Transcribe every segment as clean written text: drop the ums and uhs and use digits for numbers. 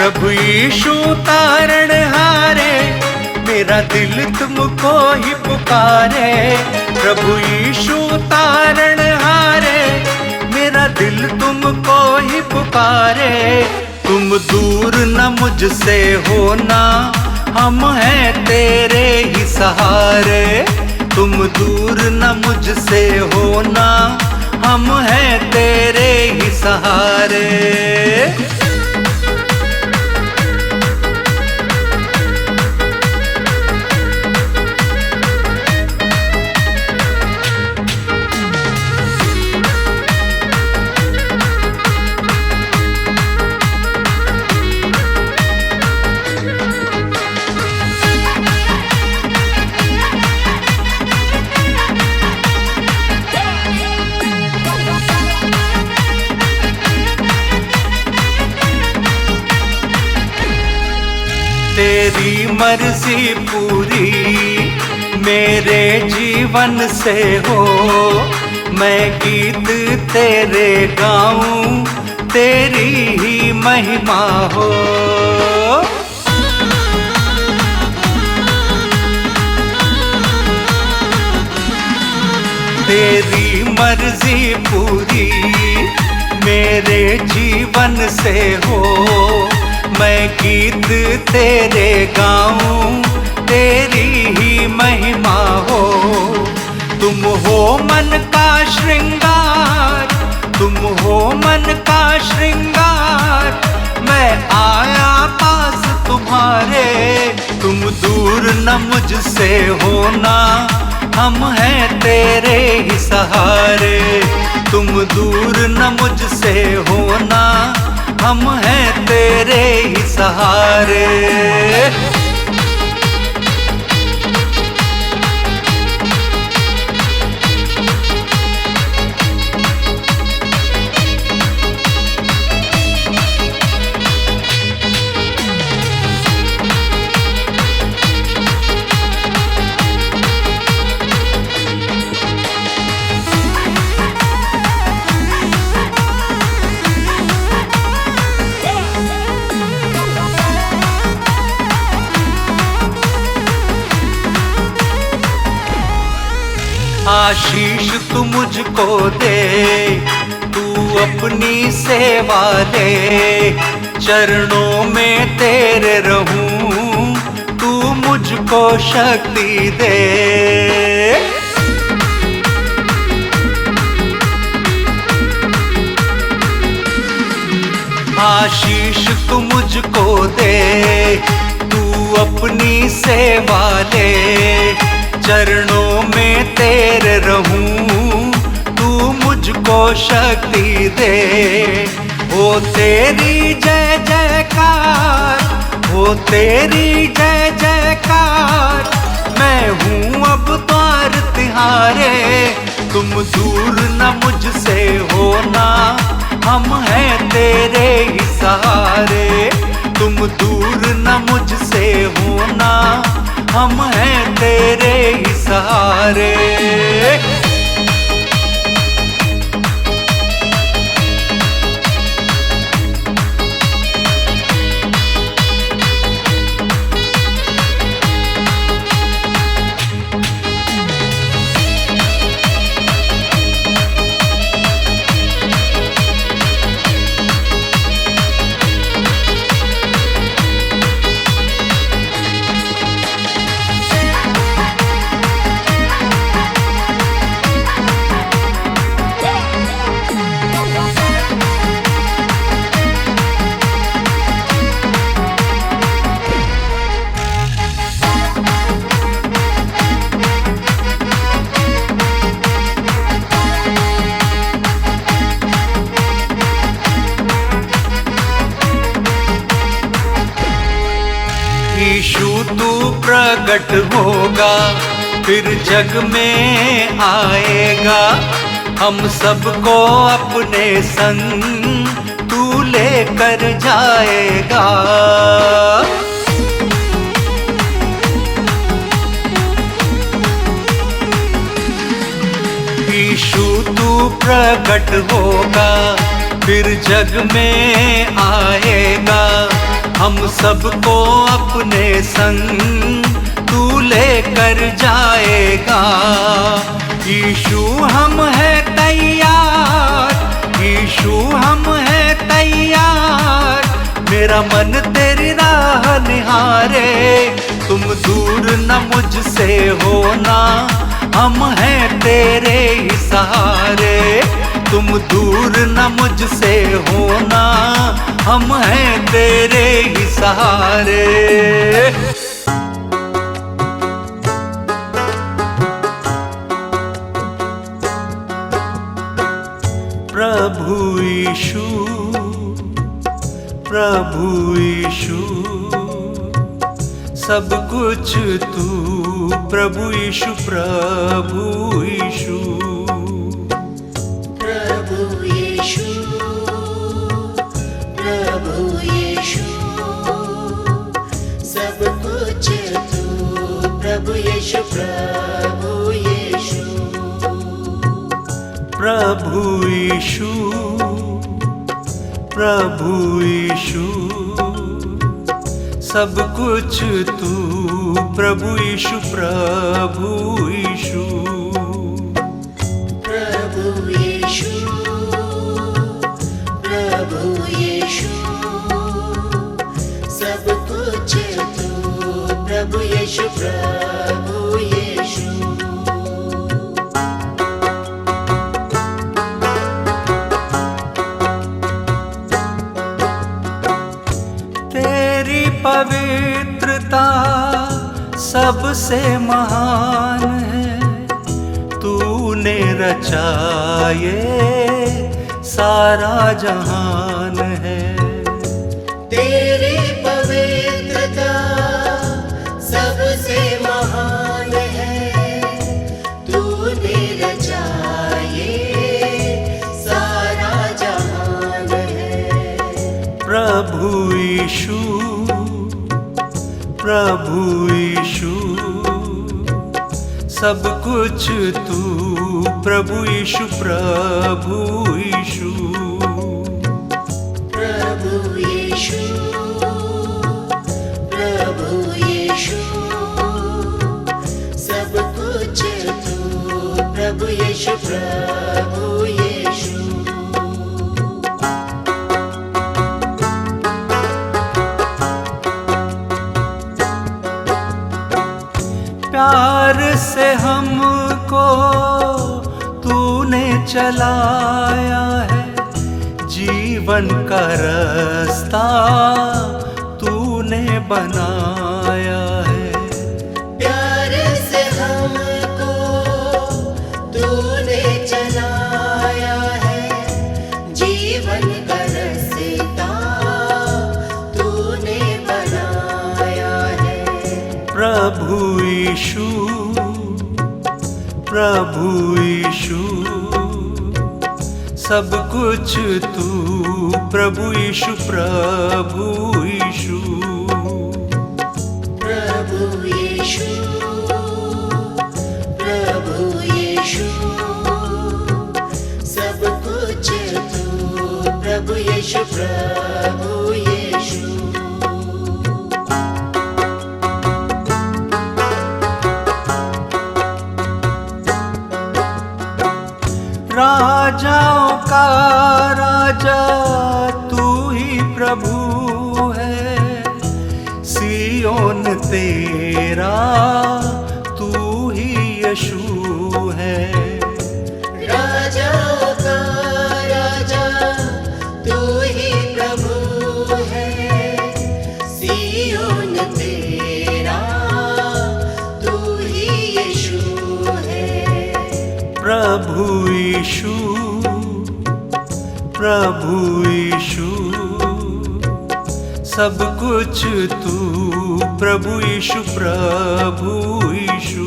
प्रभु यीशु तारणहारे, मेरा दिल तुमको ही पुकारे। प्रभु यीशु तारणहारे, मेरा दिल तुमको ही पुकारे। तुम दूर न मुझसे होना, हम हैं तेरे ही सहारे। तुम दूर न मुझसे होना, हम हैं तेरे ही सहारे। तेरी मर्जी पूरी मेरे जीवन से हो, मैं गीत तेरे गाऊं, तेरी ही महिमा हो। तेरी मर्जी पूरी मेरे जीवन से हो, मैं गीत तेरे गाऊं, तेरी ही महिमा हो। तुम हो मन का श्रृंगार, तुम हो मन का श्रृंगार, मैं आया पास तुम्हारे। तुम दूर न मुझसे होना, हम हैं तेरे ही सहारे। तुम दूर न मुझसे होना, हम हैं तेरे ही सहारे। आशीष तू मुझको दे, तू अपनी सेवा ले। चरणों में तेरे रहूं, तू मुझको शक्ति दे। आशीष तू मुझको दे, तू अपनी सेवा ले। चरणों में तेरे रहूं, तू मुझको शक्ति दे। हो तेरी जय जयकार, हो तेरी जय जयकार, मैं हूँ अब द्वार तिहारे। तुम दूर न मुझसे होना, हम हैं तेरे ही सहारे। तुम दूर न मुझसे होना, हम हैं तेरे ही सहारे। यीशु तू प्रकट होगा, फिर जग में आएगा। हम सबको अपने संग तू लेकर जाएगा। यीशु तू प्रकट होगा, फिर जग में आएगा। हम सबको अपने संग तू लेकर जाएगा। यीशु हम है तैयार, यीशु हम है तैयार, मेरा मन तेरी राह निहारे। तुम दूर न मुझसे होना, हम हैं तेरे ही सहारे। तुम दूर न मुझसे होना, हम हैं तेरे ही सहारे। प्रभु यीशु, प्रभु यीशु, सब कुछ तू, प्रभु यीशु, प्रभु यीशु। प्रभु यीशु, प्रभु यीशु, सब कुछ तू, प्रभु यीशु, प्रभु यीशु। प्रभु यीशु, प्रभु यीशु, सब कुछ तू, प्रभु यीशु, प्रभु यीशु। प्रभु यीशु, प्रभु यीशु, सब कुछ तू, प्रभु यीशु, प्रभु यीशु। तेरी पवित्रता सबसे महान है, तूने रचा ये सारा जहान है। तेरी पवित्रता सबसे महान है, तूने रचा ये सारा जहान है। प्रभु यीशु, प्रभु यीशु, सब कुछ तू, प्रभु यीशु, प्रभु यीशु। प्रभु यीशु, प्रभु यीशु, सब कुछ तू, प्रभु यीशु, प्रभु यीशु। प्यार से हमको तूने चलाया है, जीवन का रास्ता तूने बनाया है। प्यार से हमको तूने चलाया है, जीवन का रास्ता तूने बनाया है। प्रभु यीशु, प्रभु यीशु, सब कुछ तू, प्रभु यीशु, प्रभु यीशु। प्रभु यीशु, प्रभु यीशु, सब कुछ तू, प्रभु यीशु, प्रभु यीशु। राजाओं का राजा तू ही प्रभु है, सियोन तेरा तू ही यीशु है। राजाओं का राजा तू ही प्रभु है, सियोन तेरा तू ही यीशु है। प्रभु यीशु, प्रभु यीशु, सब कुछ तू, प्रभु यीशु, प्रभु यीशु।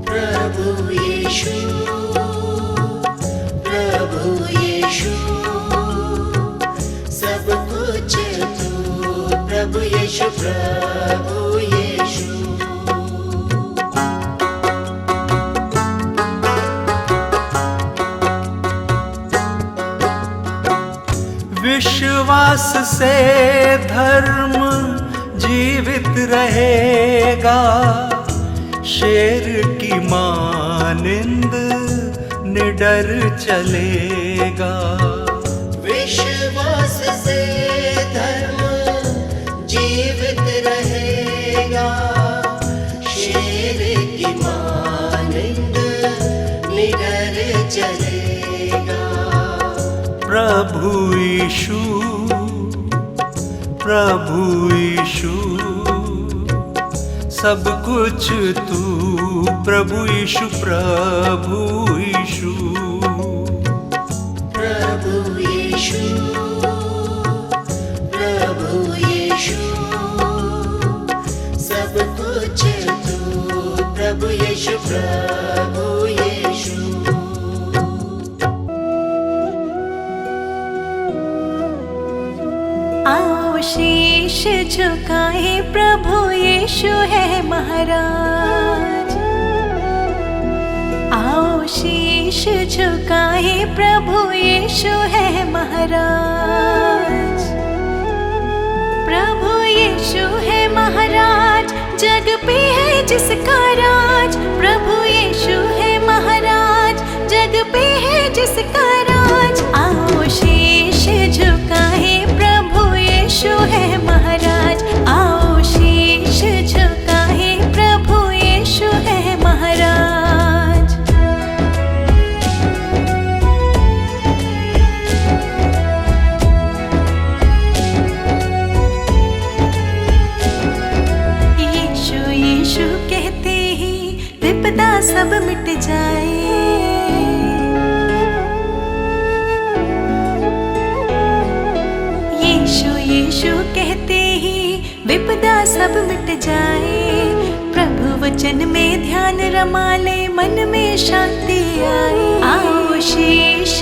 प्रभु यीशु, प्रभु यीशु, सब कुछ तू, प्रभु यीशु, प्रभु यीशु। विश्वास से धर्म जीवित रहेगा, शेर की मानिंद निडर चलेगा। विश्वास से धर्म जीवित रहेगा, शेर की मानिंद निडर चलेगा। प्रभु यीशु, प्रभु यीशु, सब कुछ तू प्रभु यीशु, प्रभु यीशु। प्रभु यीशु, प्रभु यीशु, सब कुछ तू प्रभु यीशु, प्रभु यीशु। आओ शीश झुकाए, प्रभु यीशु है महाराज। आओ शीश झुकाए, प्रभु यीशु है महाराज। प्रभु यीशु है महाराज, जग पे है जिसका राज। प्रभु यीशु है महाराज, जग पे है जिसका राज। आओ शीश झुकाए, प्रभु यीशु है महाराज। आओ शीश झुकाए, प्रभु यीशु है महाराज। यीशु यीशु कहते ही विपदा सब मिट जाए। यीशु यीशु कहते ही विपदा सब मिट जाए। प्रभु वचन में ध्यान रमा ले, मन में शांति आए। आओ शीश,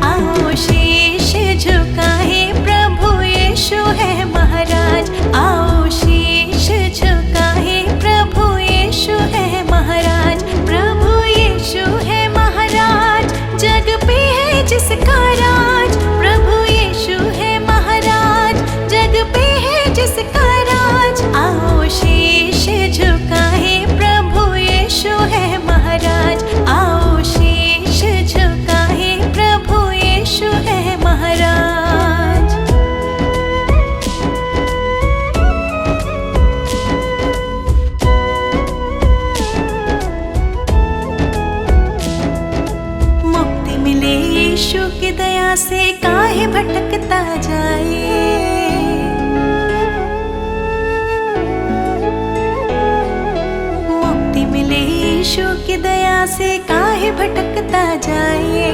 आओ शीश झुकाए, प्रभु यीशु है महाराज। आओ शीश झुकाए, प्रभु यीशु है महाराज। प्रभु यीशु है महाराज, जग पे है जिसका राज। प्रभु यीशु है महाराज, जग पे है जिसका राज। आओ शीश झुकाए, प्रभु यीशु है महाराज। आओ शीश झुकाए, प्रभु यीशु है महाराज। मुक्ति मिले यीशु की दया से, काहे भटकता जाए। मुक्ति मिले यीशु की दया से, काहे भटकता जाए।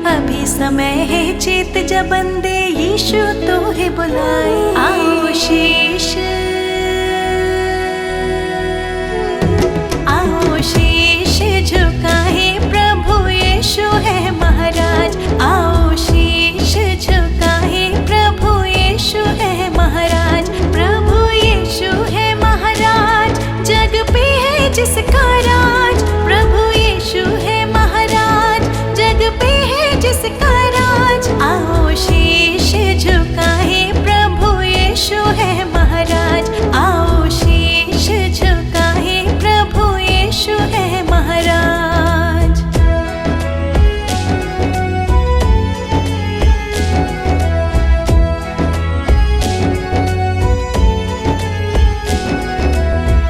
अभी समय है चेत जब बंदे, यीशु तो है बुलाए। आओ शीश, आओ शीश झुकाए, प्रभु यीशु है महाराज। आओ शीश झुकाए, प्रभु यीशु है महाराज। प्रभु यीशु है महाराज, जग पे है जिसका राज। प्रभु यीशु है महाराज, जग पे है जिसका राज। आओ शीश झुकाए, प्रभु यीशु है महाराज। आओ शीश झुकाए, प्रभु यीशु है महाराज।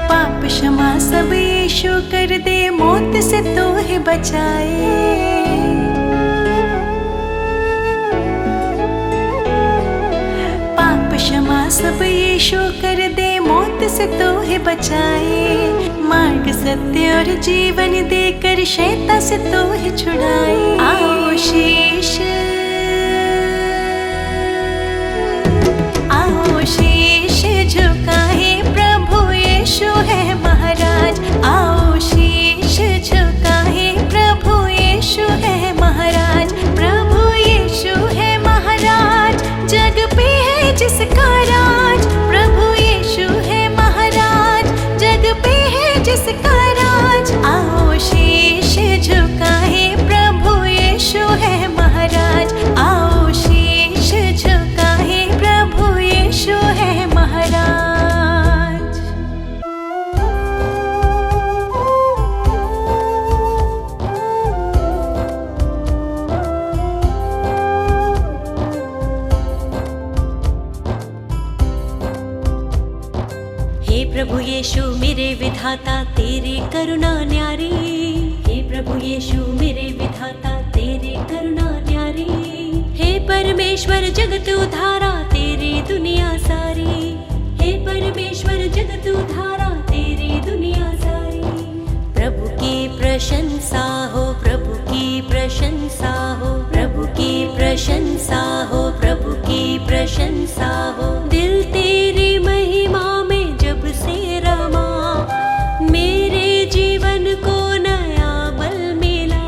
पाप क्षमा सब यीशु कर दे, मौत से तो है बचाए। पाप क्षमा सब यीशु कर दे, मौत से तो है बचाए। मार्ग सत्य और जीवन देकर, शैतान से तो है छुड़ाए। आओ शीश, आओ शीश झुकाए, प्रभु यीशु है महाराज। आओ शीश झुकाए, प्रभु यीशु है महाराज। प्रभु यीशु है महाराज, जग पे है जिसका राज। प्रभु यीशु है महाराज, जग पे है जिसका राज। आओ शीश झुकाए, प्रभु यीशु है करुणा न्यारी। हे प्रभु यीशु मेरे विधाता तेरी करुणा न्यारी। हे परमेश्वर जगत उद्धारा तेरी दुनिया सारी। हे परमेश्वर जगत उद्धारा तेरी दुनिया सारी। प्रभु की प्रशंसा हो, प्रभु की प्रशंसा हो, प्रभु की प्रशंसा हो, प्रभु की प्रशंसा हो। दिल तेरी महिमा में जब से रमा, मेरे जीवन को नया बल मिला।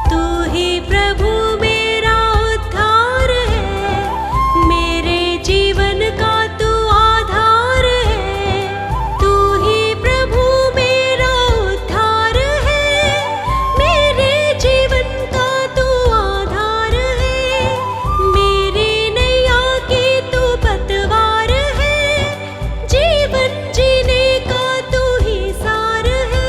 तू ही प्रभु मेरा उद्धार है, मेरे जीवन का तू आधार है। तू ही प्रभु मेरा उद्धार है, मेरे जीवन का तू आधार है। मेरी नैया की तू पतवार है, जीवन जीने का तू ही सार है।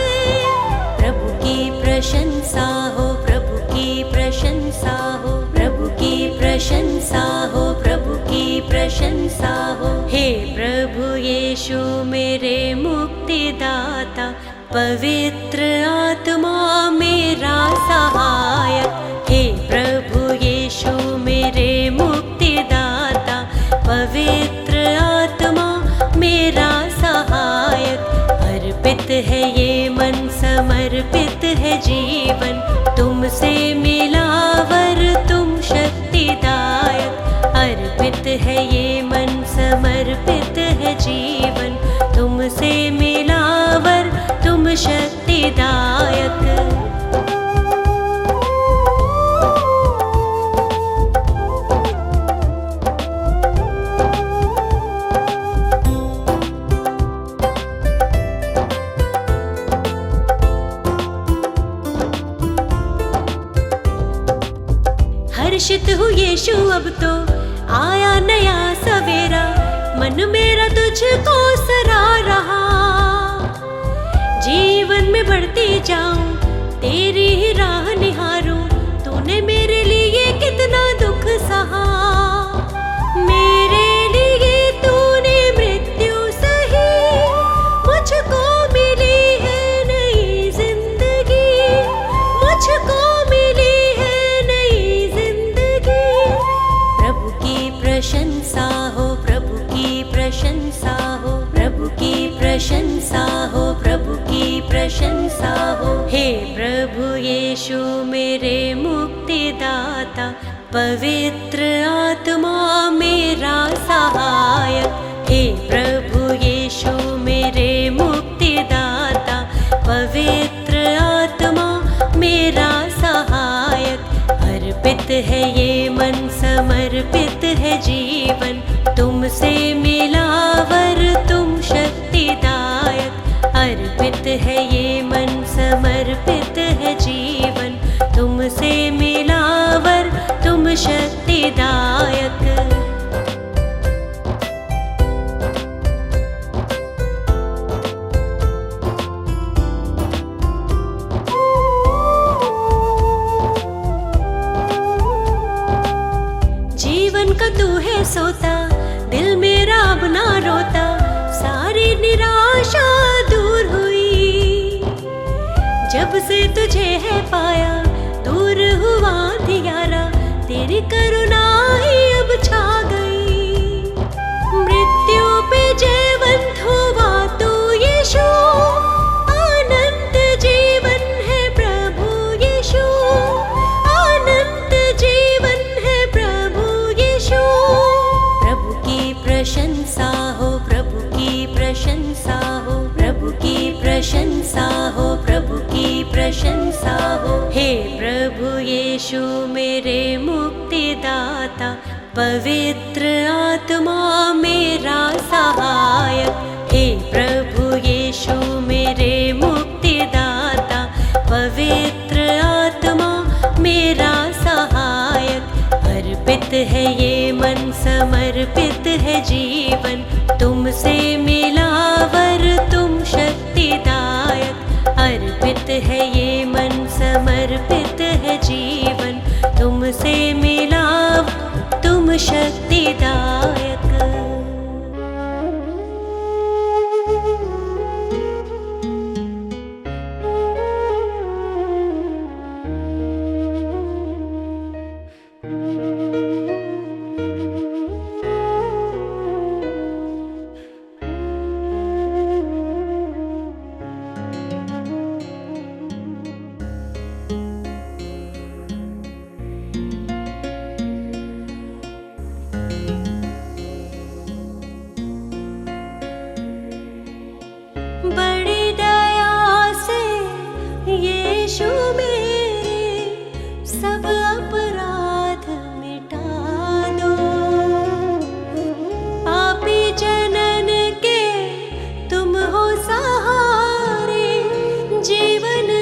प्रभु की प्रशंसा हो, प्रभु की प्रशंसा हो, प्रभु की प्रशंसा हो, प्रभु की प्रशंसा हो। हे प्रभु यीशु मेरे मुक्तिदाता, पवित्र आत्मा मेरा सहायक। हे प्रभु यीशु मेरे मुक्तिदाता, पवित्र आत्मा मेरा सहायक। अर्पित है ये मन, समर्पित है जीवन, तुमसे मिला वर तुम शक्तिदायक। अर्पित है ये मन, समर्पित है जीवन, तुमसे मिला वर तुम शक्तिदायक। हर्षित हूँ यीशु अब तो आया नया सवेरा, मन मेरा तुझको सरा रहा। जीवन में बढ़ती जाऊं, तेरी ही राह निहारूं, तूने मेरे लिए कितना दुख सहा। मेरे लिए तूने मृत्यु सही, मुझको मिली है नई जिंदगी, मुझको मिली है नई जिंदगी। प्रभु की प्रशंसा हो, प्रभु की प्रशंसा हो, प्रभु की प्रशंसा हो, प्रभु की प्रशंसा हो। हे प्रभु यीशु मेरे मुक्तिदाता, पवित्र आत्मा मेरा सहायक। हे प्रभु यीशु मेरे मुक्तिदाता, पवित्र आत्मा मेरा सहायक। अर्पित है ये मन, समर्पित है जीवन, तुमसे मिला वर तुम शक्तिदायक। अर्पित है ये मन, समर्पित है जीवन, तुमसे मिला वर तुम शक्तिदायक। जीवन का तू है सोता, दिल मेरा अब ना रोता, सारी निराशा दूर हुई। जब से तुझे है पाया, दूर हुआ अंधियारा, तेरी करुणा ही अब छा गई। मृत्यु पे जयवंत हुआ तू यीशु, अनंत जीवन है प्रभु यीशु, अनंत जीवन है प्रभु यीशु। प्रभु की प्रशंसा हो, प्रभु की प्रशंसा हो, प्रभु की प्रशंसा हो, प्रभु की प्रशंसा हो। हे प्रभु यीशु मेरे मुक्तिदाता, पवित्र आत्मा मेरा सहायक। हे प्रभु यीशु मेरे मुक्तिदाता, पवित्र आत्मा मेरा सहायक। अर्पित है ये मन, समर्पित है जीवन, तुमसे मिला वर तुम शक्तिदायक। अर्पित है ये मन, समर्पित है जीवन, तुमसे मिला तुम शक्तिदायक।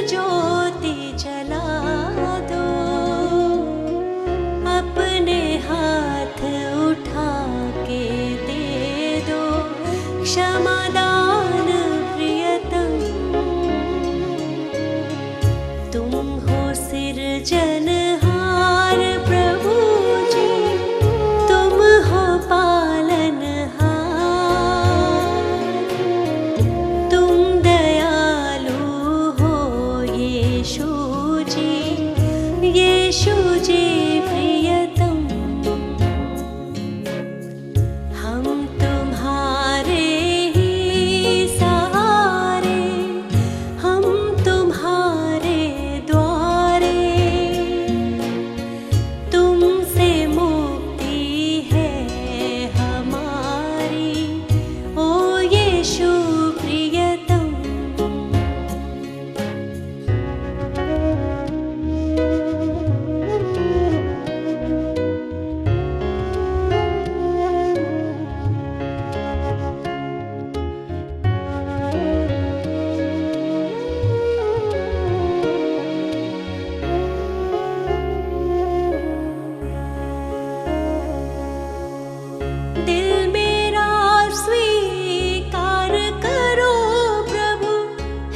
ज्योति जला दो, अपने हाथ उठा के दे दो क्षमादान प्रियतम। तुम हो सिरजनहार प्रभु जी, तुम हो पालनहार, तुम दयालु हो यीशु जी, यीशु जी प्रियतम। हम तुम्हारे ही सहारे, हम तुम्हारे द्वारे, तुमसे मुक्ति है हमारी, ओ यीशु प्रियतम। दिल मेरा स्वीकार करो प्रभु,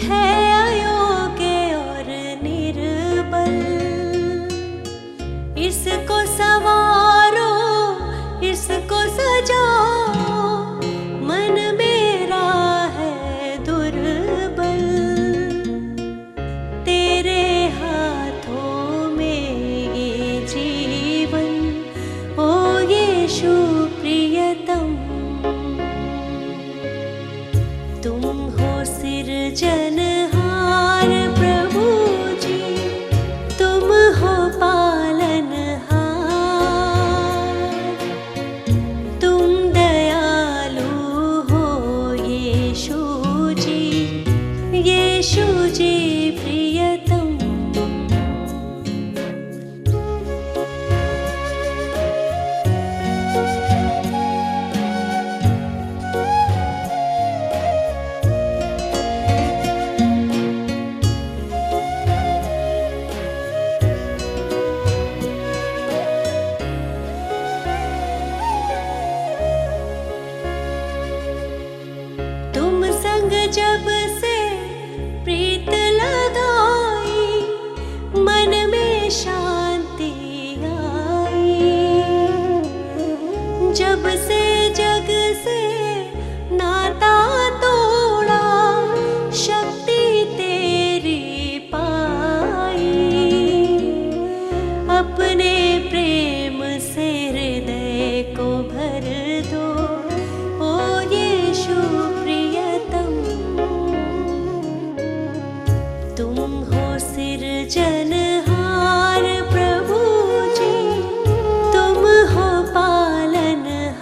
है अयोग्य और निर्बल। इसको संवारो, इसको सजाओ, मन मेरा है दुर्बल। तेरे हाथों में ये जीवन, ओ यीशु प्रियतम। तुम हो सिरजनहार प्रभु जी, तुम हो पालनहार, तुम दयालु हो यीशु जी, यीशु जी प्रियतम। तुम संग जब से प्रीत लगाई, मन में शांति आई। जब से जग से नाता तोड़ा, शक्ति तेरी पाई। अपने प्रेम से हृदय को भर दो, ओ यीशु प्रियतम। तुम हो सिरजनहार प्रभु जी, तुम हो पालनहार,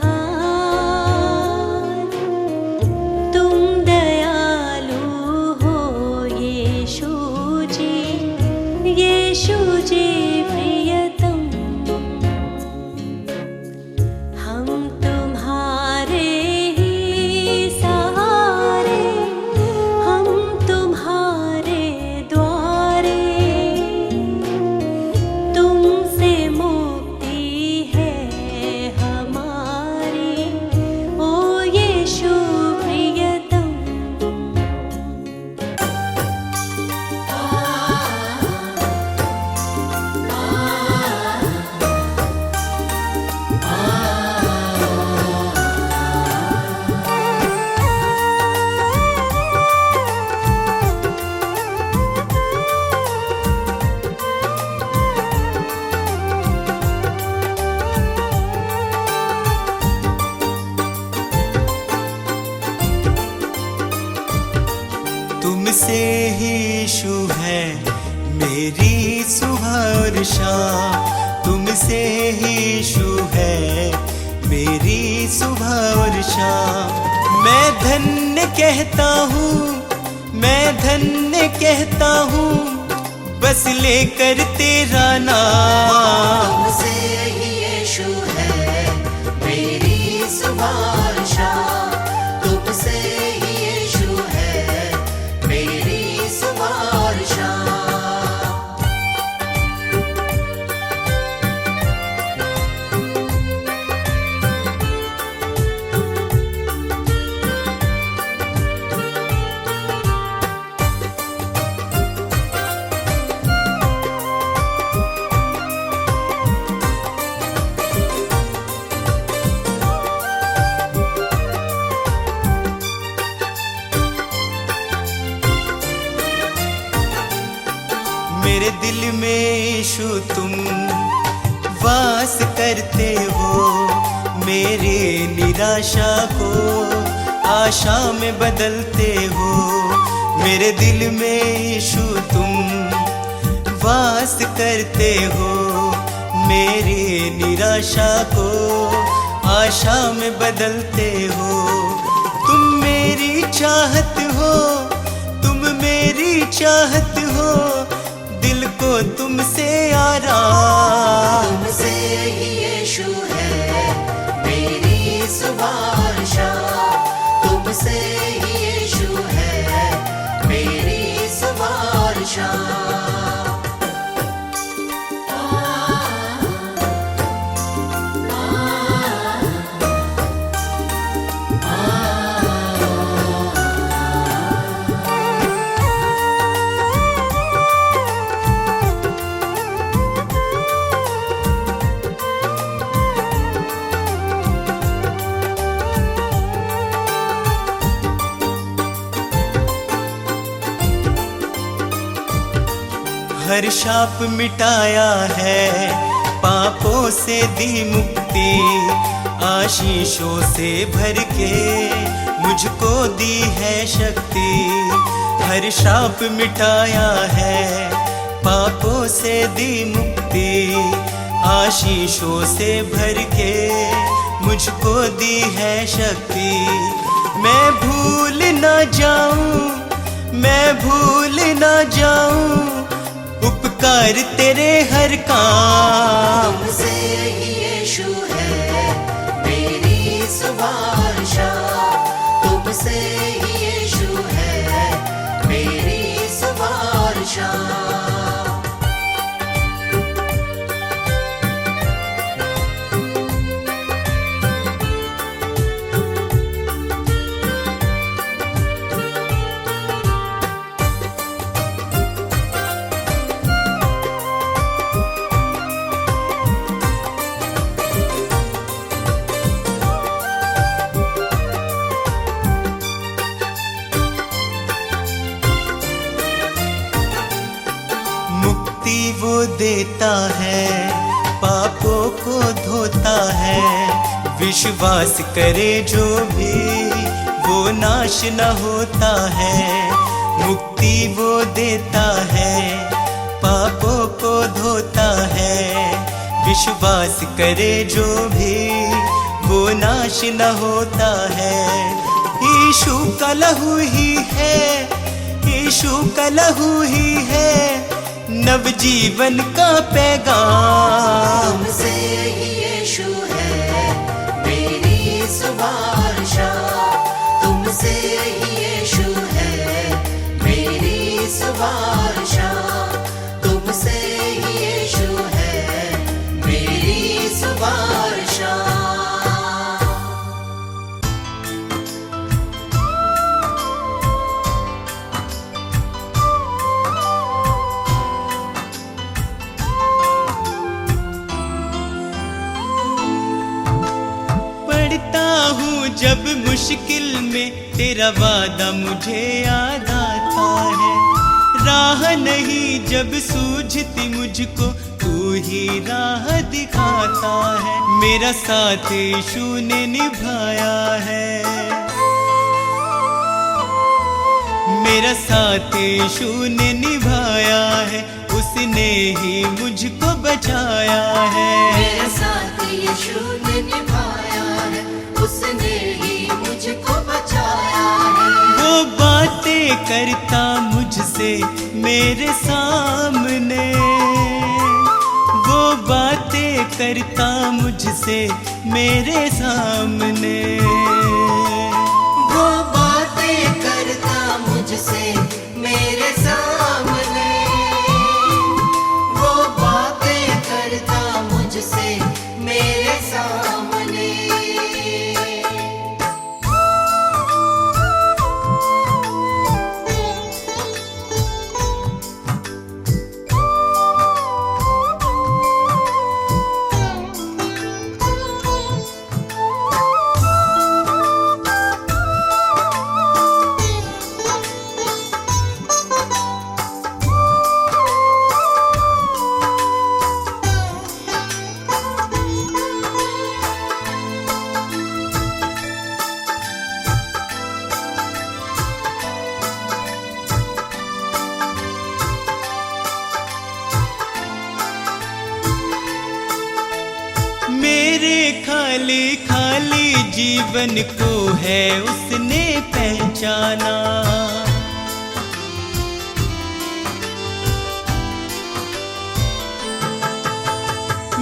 तुम दयालु हो यीशु जी, यीशु जी प्रियतम। हम तुम्हारे ही सहारे, हम तुम्हारे द्वारे, तुमसे मुक्ति है हमारी, ओ यीशु प्रियतम। तुमसे ही यीशु है मेरी सुबह और शाम, तुमसे ही यीशु है मेरी सुबह और शाम। मैं धन्य कहता हूँ, मैं धन्य कहता हूँ, बस लेकर तेरा नाम। तुमसे ही यीशु है मेरी सुबह और शाम, तुमसे ही यीशु है मेरी सुबह और शाम। मेरे दिल में यीशु तुम वास करते हो, मेरे निराशा को आशा में बदलते हो। मेरे दिल में यीशु तुम वास करते हो, मेरी निराशा को आशा में बदलते हो। तुम मेरी चाहत हो, तुम मेरी चाहत हो, दिल को तुमसे आराम। तुमसे ही यीशु है मेरी सुबह शाम, तुमसे ही यीशु है मेरी सुबह शाम। हर शाप मिटाया है, पापों से दी मुक्ति, आशीषों से भर के मुझको दी है शक्ति। हर शाप मिटाया है, पापों से दी मुक्ति, आशीषों से भर के मुझको दी है शक्ति। मैं भूल ना जाऊं, मैं भूल ना जाऊं उपकार तेरे हर काम। तुमसे ही यीशु है मेरी सुबह शाम, तुमसे ही यीशु है मेरी सुबह शाम। वो देता है, पापों को धोता है, विश्वास करे जो भी वो नाश न होता है। मुक्ति वो देता है, पापों को धोता है, विश्वास करे जो भी वो नाश न होता है। यीशु का लहू ही है, यीशु का लहू ही है नव जीवन का पैगाम। तुमसे ही यीशु है मेरी सुबह शाम, तुमसे ही यीशु है मेरी सुबह शाम, तुमसे ही यीशु है मेरी सुबह शाम। जब मुश्किल में तेरा वादा मुझे याद आता है, राह नहीं जब सूझती मुझको तू ही राह दिखाता है। मेरा साथ यीशु ने निभाया है, मेरा साथ यीशु ने निभाया है, उसने ही मुझको बचाया है। मेरा साथ यीशु ने निभाया है, उसने ही मुझको बचाया है। वो बातें करता मुझसे मेरे सामने, वो बातें करता मुझसे मेरे सामने, वो बातें करता मुझसे मेरे सामने, वो बातें करता मुझसे मेरे सामने। खाली खाली जीवन को है उसने पहचाना।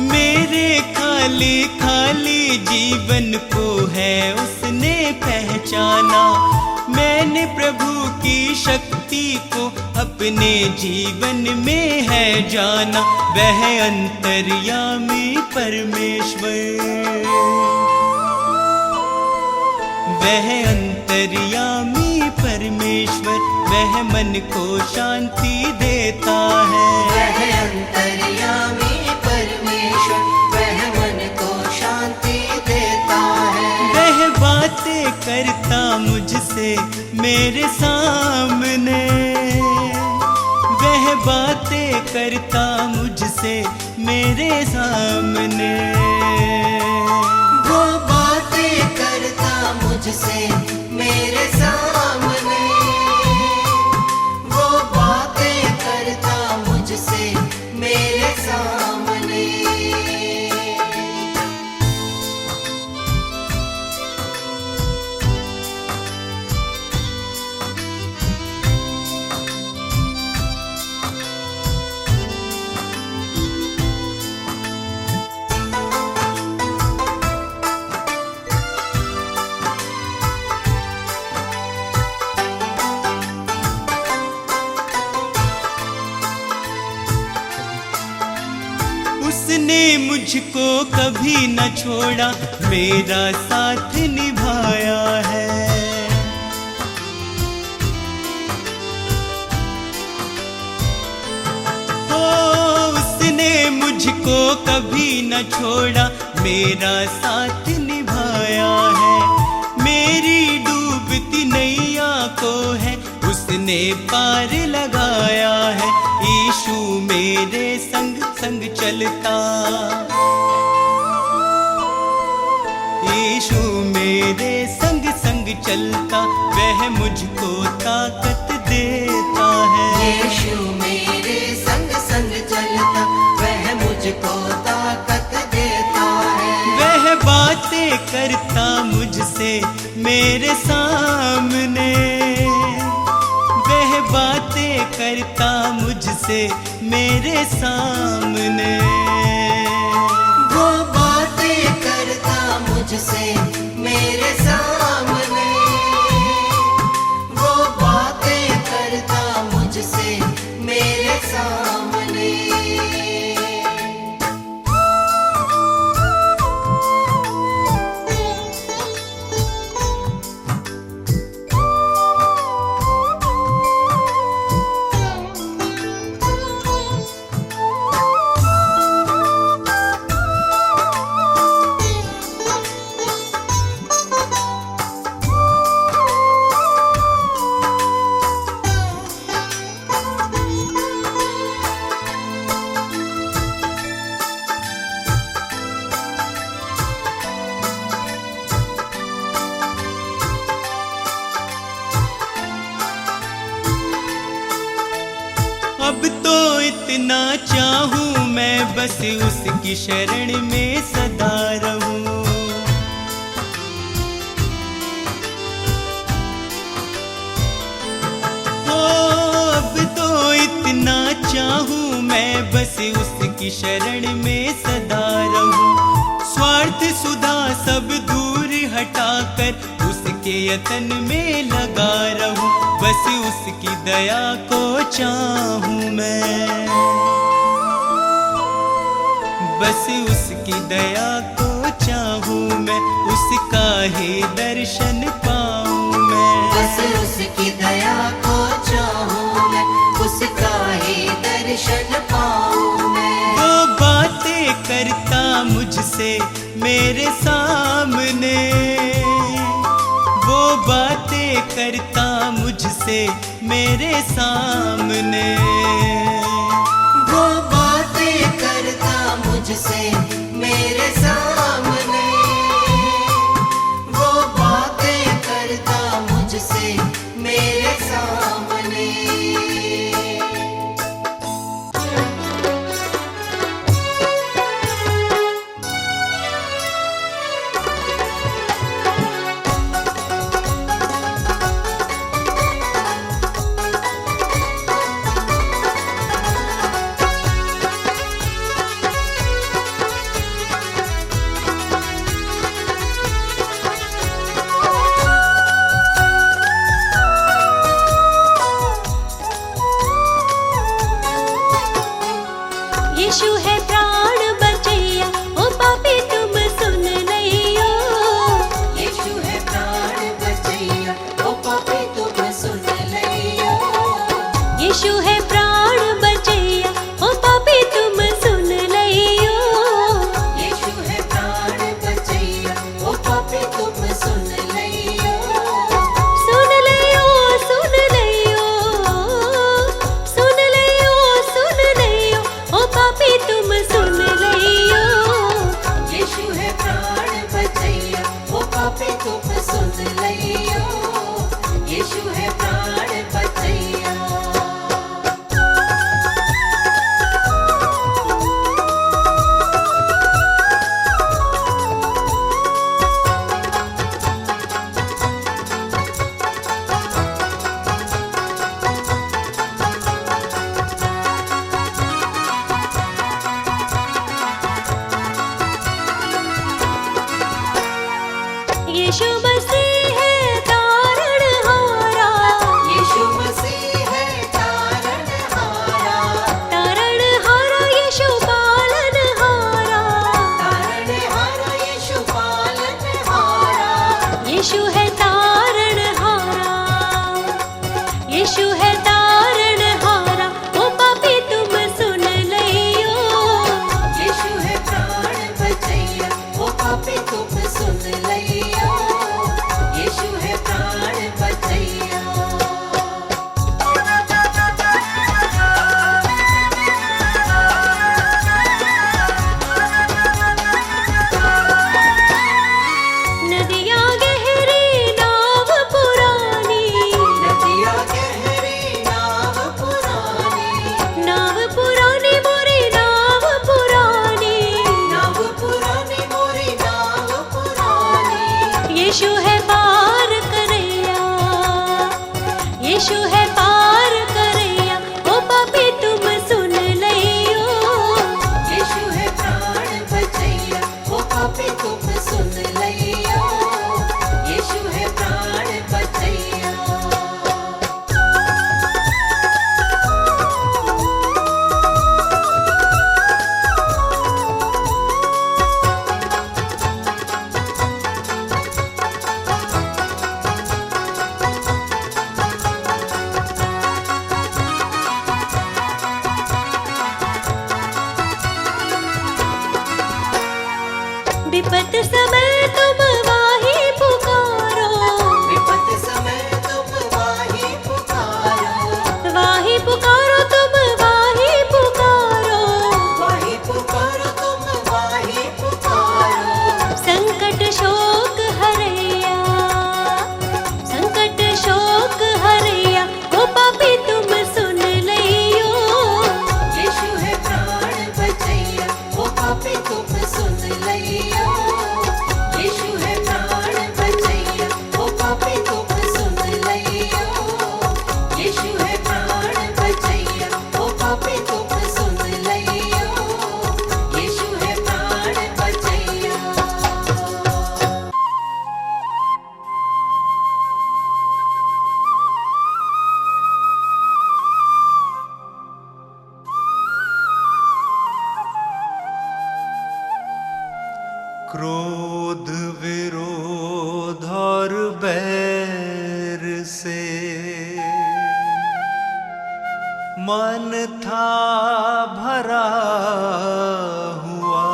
मेरे खाली खाली जीवन को है उसने पहचाना। मैंने प्रभु की शक्ति को अपने जीवन में है जाना। वह अंतर्यामी परमेश्वर, वह अंतर्यामी परमेश्वर, वह मन को शांति देता है। वह अंतर्यामी परमेश्वर, वह मन को शांति देता है। वह बातें करता मुझसे मेरे सामने, वह बातें करता मुझसे मेरे सामने। वो बातें करता मुझसे मेरे सामने, वो बातें करता मुझसे मेरे सामने। उसने मुझको कभी न छोड़ा, मेरा साथ निभाया है। ओ उसने मुझको कभी न छोड़ा, मेरा साथ निभाया है। मेरी डूबती नैया को है उसने पार लगाया है। यीशु मेरे संग संग चलता, यीशु मेरे संग संग चलता, वह मुझको ताकत देता है। यीशु मेरे संग संग चलता, वह मुझको ताकत देता है। वह बातें करता मुझसे मेरे सामने, वह बातें करता मुझसे मेरे सामने। वो बातें करता मुझसे मेरे सामने, वो बातें करता मुझसे मेरे सामने। अब तो इतना चाहूं मैं बस उसकी शरण में सदा रहूं। ओ अब तो इतना चाहूं मैं बस उसकी शरण में सदा रहूं। स्वार्थ सुधा सब दूर हटाकर उसके यतन में लगा रहूं। बस उसकी दया को चाहूं मैं, बस उसकी दया को चाहूं मैं, उसका ही दर्शन पाऊं मैं। बस उसकी दया को चाहूं मैं, उसका ही दर्शन पाऊं मैं। वो बातें करता मुझसे मेरे सामने, वो बातें करता मुझसे मेरे सामने। वो बातें करता मुझसे मेरे सामने, वो बातें करता मुझसे मेरे सामने। यीशु है प्राण बचैया, ओ पापी तुम सुन लइयो। यीशु है प्राण बचैया, ओ पापी तुम सुन लइयो। यीशु है प्राण बचैया, ओ पापी तुम सुन लइयो। यीशु है प्राण बचैया, ओ पापी तुम सुन लइयो। सुन लइयो, सुन लइयो, सुन लइयो, सुन लइयो, ओ पापी तुम सुन लइयो। यीशु है प्राण बचैया, ओ पापी तुम सुन लइयो। यीशु है प्राण बचैया। यीशु मसीह है तारणहारा, यीशु मसीह है तारणहारा। तारणहारा यीशु पालनहारा। तारणहारा यीशु पालनहारा। यीशु है तारणहारा, यीशु है तारणहारा, ओ पापी तुम सुन लइयो। यीशु है प्राण बचैया, ओ पापी तुम सुन लइयो। यीशु है प्राण बचैया। नदियाँ गहरी नाव पुरानी, नदिया गहरी नाव पुरानी। नाव पुरानी मोरी नाव पुरानी। नाव पुरानी मोरी नाव पुरानी। यीशु है पार करैया, यीशु है पार करैया, ओ पापी तुम सुन लइयो। यीशु है प्राण बचैया, ओ पापी तुम सुन लइयो। यीशु है प्राण बचैया। विपत समय तुम वाही पुकारो, विपत समय तुम वाही पुकारो। वाही पुकारो तुम वाही पुकारो। वाही पुकारो तुम वाही पुकारो। संकट शोक हरैया, संकट शोक हरैया, ओ पापी तुम सुन लइयो। यीशु है प्राण बचैया, ओ पापी तुम सुन लइयो। यीशु है प्राण बचैया, ओ पापी तुम सुन लइयो। यीशु है प्राण बचैया, ओ पापी तुम सुन लइयो। यीशु है प्राण बचैया। क्रोध विरोध और बैर से मन था भरा हुआ,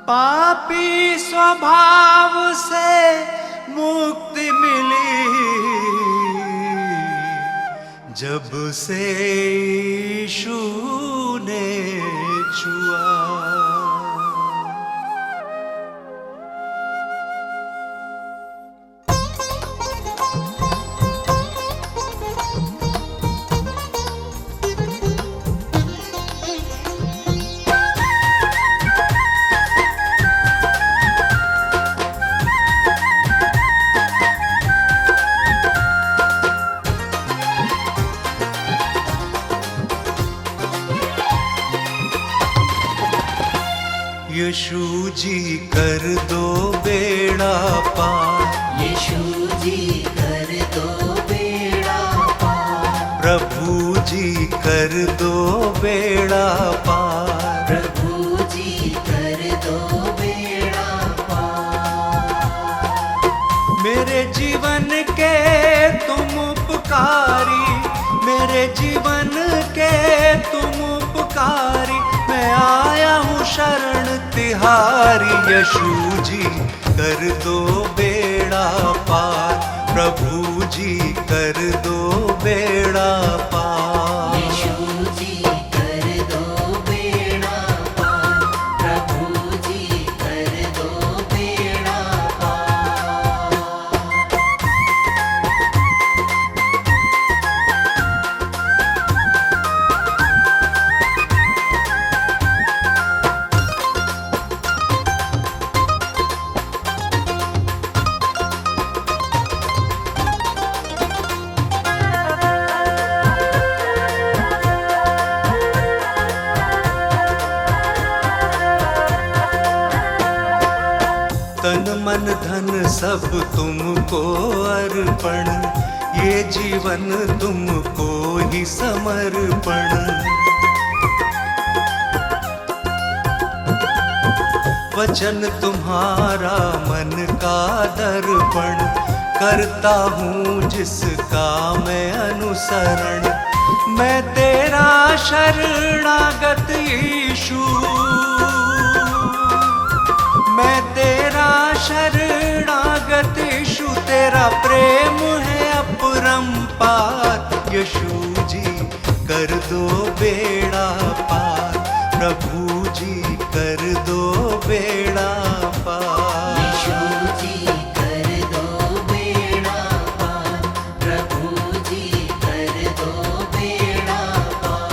पापी स्वभाव से मुक्ति मिली जब से यीशु ने छुआ। यीशु जी कर दो बेड़ा पार, यीशु जी कर दो बेड़ा पार। प्रभु जी कर दो बेड़ा पार। प्रभु जी कर दो बेड़ा पार। मेरे जीवन के तुम उपकारी, मेरे जीवन के तुम उपकारी, मैं आया हूँ शरण तिहारी। यीशु जी कर दो बेड़ा पार, प्रभु जी कर दो बेड़ा पार। यीशु जी कर दो बेड़ा पार, प्रभु जी कर दो बेड़ा पार। तन मन धन सब तुमको अर्पण, ये जीवन तुमको ही समर्पण। वचन तुम्हारा मन का दर्पण, करता हूँ जिसका मैं अनुसरण। मैं तेरा शरणागत यीशु, मैं तेरा शरणागत यीशु, तेरा प्रेम है अपरंपार। यीशु जी कर दो बेड़ा पार, प्रभु जी कर दो बेड़ा पार। यीशु जी कर दो बेड़ा पार, प्रभु जी कर दो बेड़ा पार।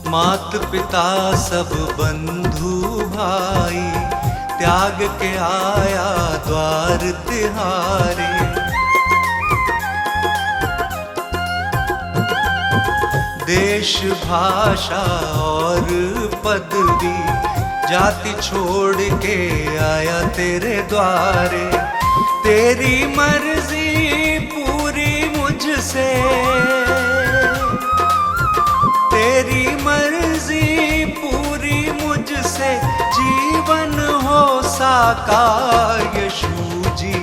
मात पिता सब बंधु भाई, त्याग के आया द्वार तिहारे। देश भाषा और पदवी, जाति छोड़ के आया तेरे द्वारे। तेरी मर्जी पूरी मुझसे, तेरी मर्जी पूरी मुझसे, जीवन हो साकार। यीशु जी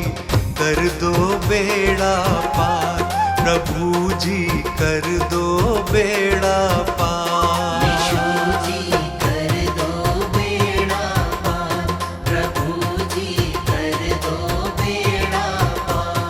कर दो बेड़ा पार, प्रभु जी कर दो बेड़ा पार। यीशु जी कर दो बेड़ा पार, प्रभु जी कर दो बेड़ा पार।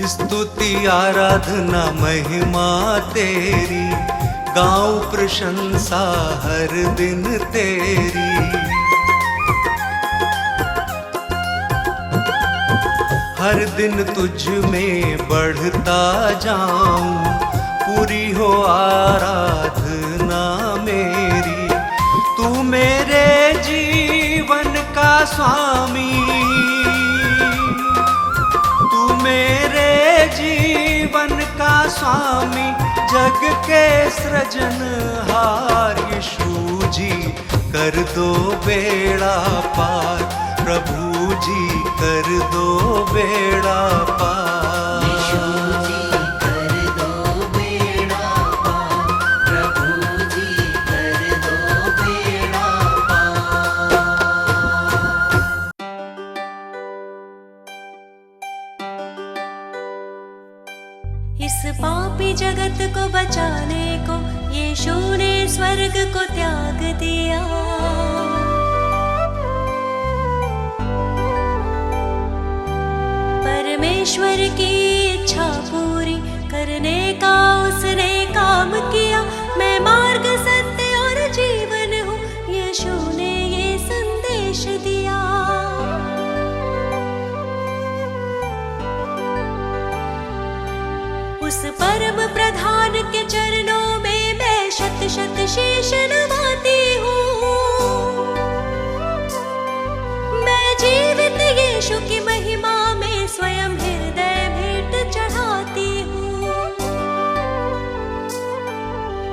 स्तुति आराधना महिमा तेरी, गाऊं प्रशंसा हर दिन तेरी। हर दिन तुझ में बढ़ता जाऊं, पूरी हो आराधना मेरी। तू मेरे जीवन का स्वामी, तू मेरे जीवन का स्वामी, जग के सृजनहार। यीशु जी कर दो बेड़ा पार, प्रभु जी कर दो बेड़ा पार। यीशु जी कर दो बेड़ा पार, प्रभु जी कर दो बेड़ा पार। इस पापी जगत को बचाने को यीशु ने स्वर्ग को त्याग दिया। करने का उसने काम किया। मैं मार्ग सत्य और जीवन हूँ, यीशु ने ये संदेश दिया। उस परम प्रधान के चरणों में मैं शत शत शीश नवाती हूँ। मैं जीवित यीशु की महिमा में स्वयं हृदय भेंट चढ़ाती हूँ।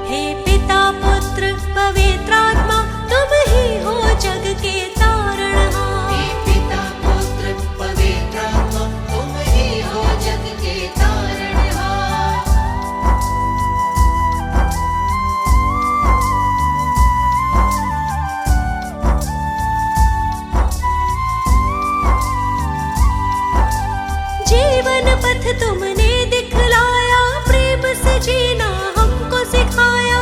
हे पिता पुत्र पवित्र आत्मा, तुम ही हो जग के तारणहार। हे पिता पुत्र पवित्र आत्मा, तुम ही हो जग के तारणहार। जीवन पथ तुमने दिखलाया, प्रेम से जीना हमको सिखाया।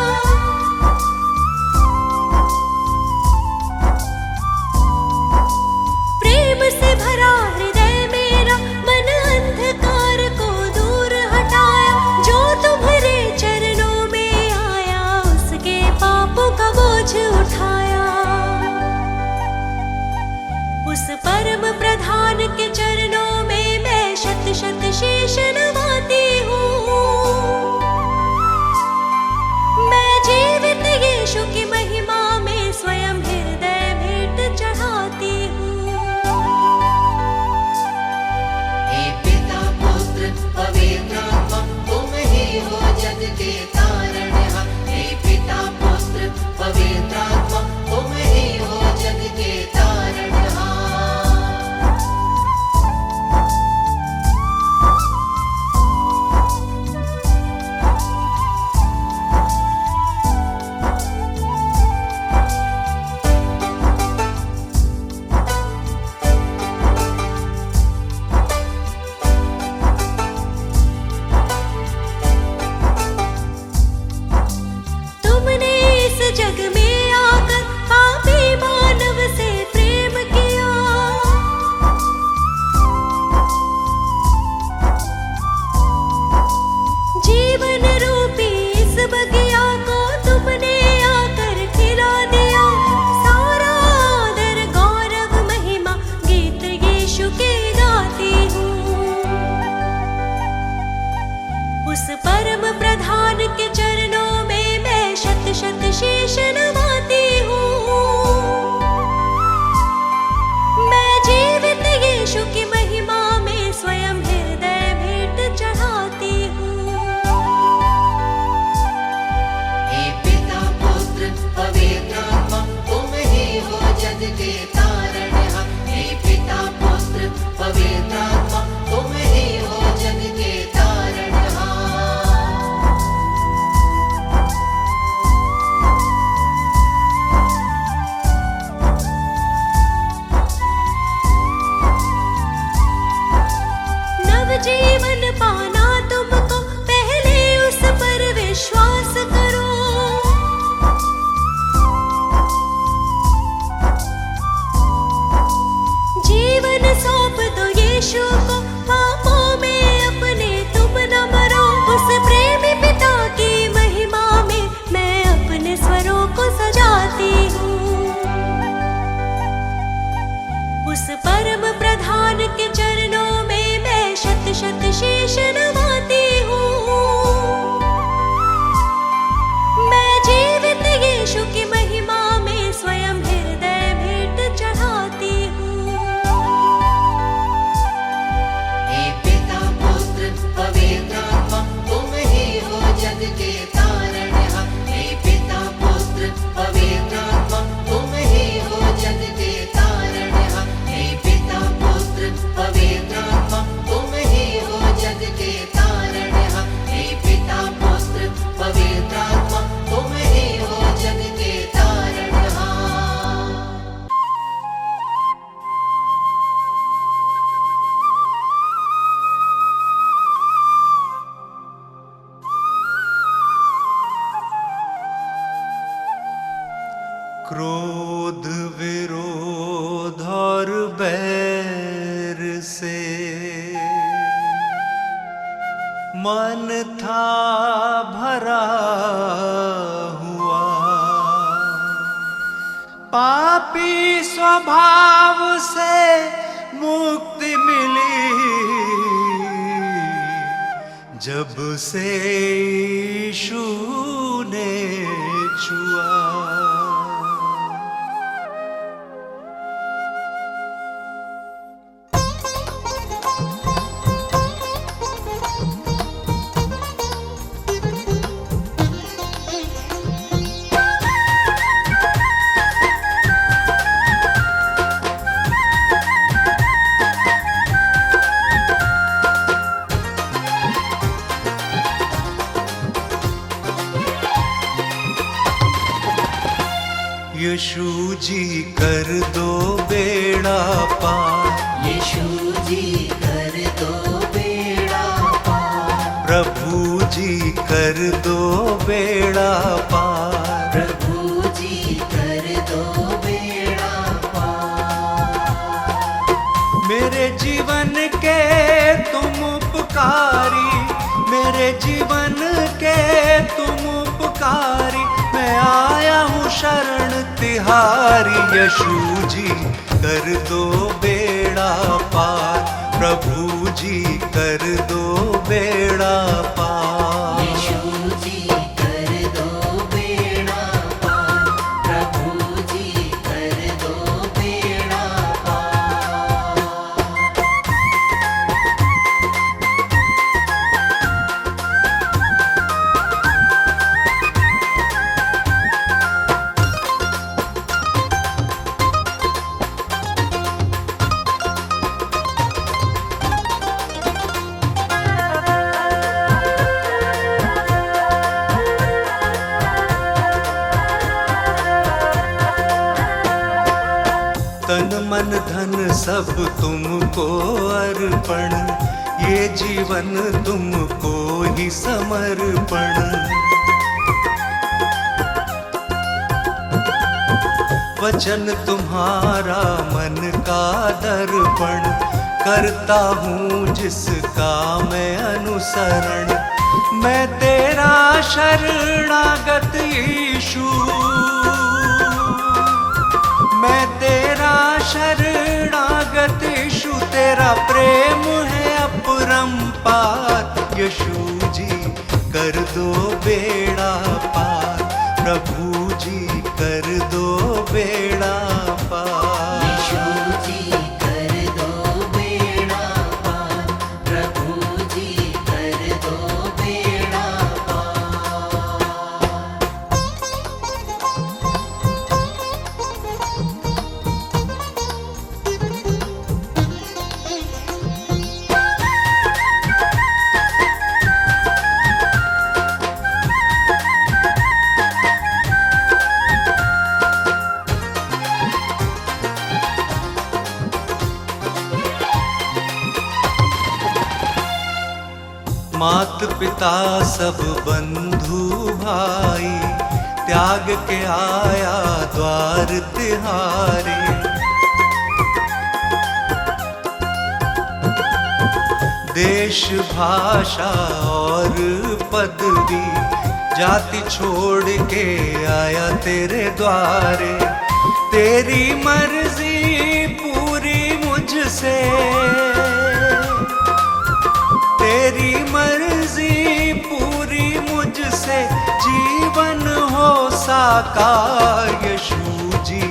स्वभाव से मुक्ति मिली जब से यीशु ने छुआ। यीशु जी कर दो बेड़ा पार, यीशु जी कर दो बेड़ा पार, प्रभु जी कर दो बेड़ा पार, प्रभु जी कर दो बेड़ा पार। मेरे जीवन के तुम उपकारी, मेरे जीवन के तुम उपकारी, मैं आया हूँ शरण तिहारी। यीशु जी कर दो बेड़ा पार, प्रभु जी कर दो बेड़ा पार। यीशु जी कर दो बेड़ा पार, प्रभु जी कर दो बेड़ा पार। तन मन धन सब तुमको अर्पण, ये जीवन तुमको ही समर्पण। वचन तुम्हारा मन का दर्पण, करता हूँ जिसका मैं अनुसरण। मैं तेरा शरणागत यीशु, मैं तेरा शरणागत यीशु, तेरा प्रेम है अपरंपार। यीशु जी कर दो बेड़ा पार, प्रभु जी कर दो बेड़ा पार। यीशु जी कर दो बेड़ा पार, प्रभु जी कर दो बेड़ा पार। मात पिता सब बंधु भाई, त्याग के आया द्वार तिहारे। देश भाषा और पदवी, जाति छोड़ के आया तेरे द्वारे। तेरी मर्जी पूरी मुझसे, तेरी मर्जी पूरी मुझसे, जीवन हो साकार। यीशु जी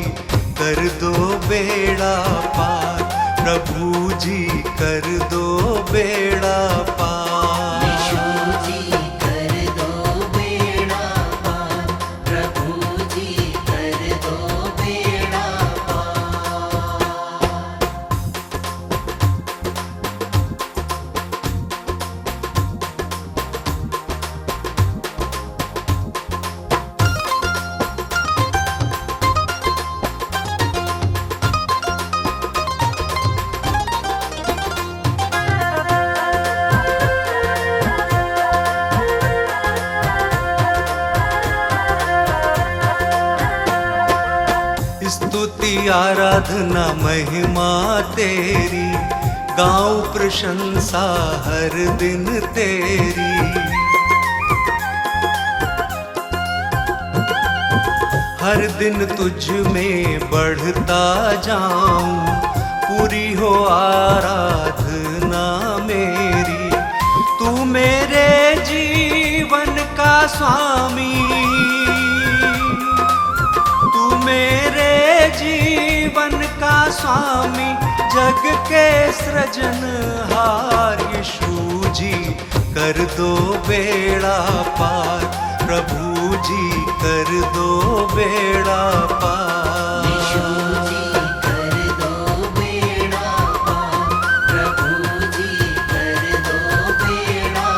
कर दो बेड़ा पार, प्रभु जी कर दो बेड़ा पार। यीशु जी कर दो बेड़ा पार, प्रभु जी कर दो बेड़ा पार। स्तुति आराधना महिमा तेरी, गाऊं प्रशंसा हर दिन तेरी। हर दिन तुझ में बढ़ता जाऊं, पूरी हो आराधना मेरी। तू मेरे जीवन का स्वामी, तू मेरे जीवन का स्वामी, जग के सृजनहार यीशु जी, कर दो बेड़ा पार, प्रभु जी कर दो बेड़ा पार। यीशु जी कर दो बेड़ा पार, प्रभु जी कर दो बेड़ा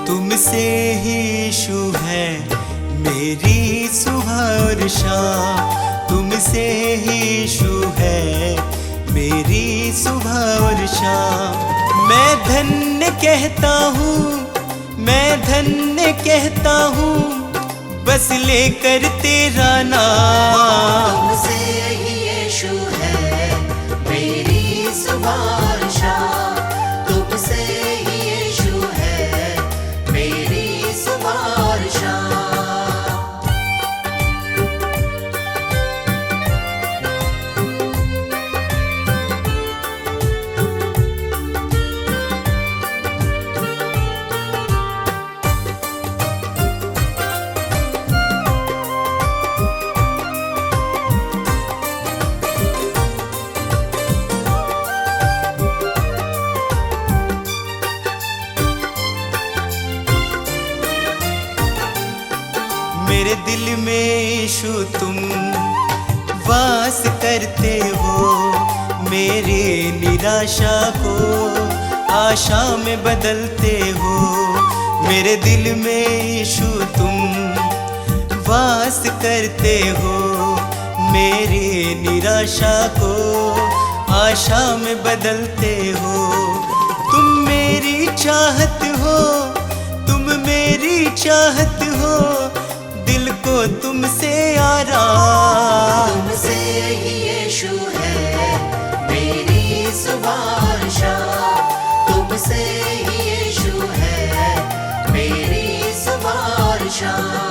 तुमसे ही यीशु है मेरी सुबह और शाम, तुमसे ही यीशु है मेरी सुबह और शाम। मैं धन्य कहता हूँ, मैं धन्य कहता हूँ, बस लेकर तेरा नाम। तुमसे ही यीशु है मेरी सुबह और शाम, तुमसे ही यीशु है मेरी सुबह और शाम। मेरे दिल में यीशु तुम वास करते हो, मेरे निराशा को आशा में बदलते हो। मेरे दिल में यीशु तुम वास करते हो, मेरे निराशा को आशा में बदलते हो। तुम मेरी चाहत हो, तुम मेरी चाहत हो, दिल को तुमसे आराम। तुमसे ही यीशु है मेरी सुबह और शाम, तुमसे ही यीशु है मेरी सुबह और शाम।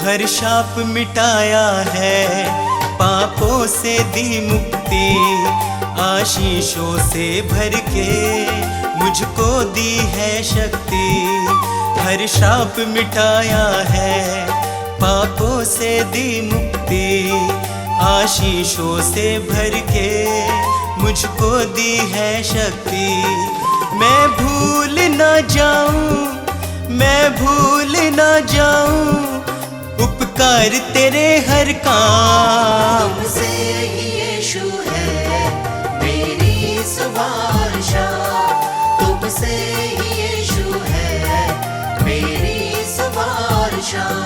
हर शाप मिटाया है, पापों से दी मुक्ति, आशीषों से भर के मुझको दी है शक्ति। हर शाप मिटाया है, पापों से दी मुक्ति, आशीषों से भर के मुझको दी है शक्ति। मैं भूल ना जाऊं, मैं भूल ना जाऊं उपकार तेरे हर काम। तुमसे ही यीशु है मेरी सुबह और शाम, तुमसे ही यीशु है मेरी सुबह और शाम।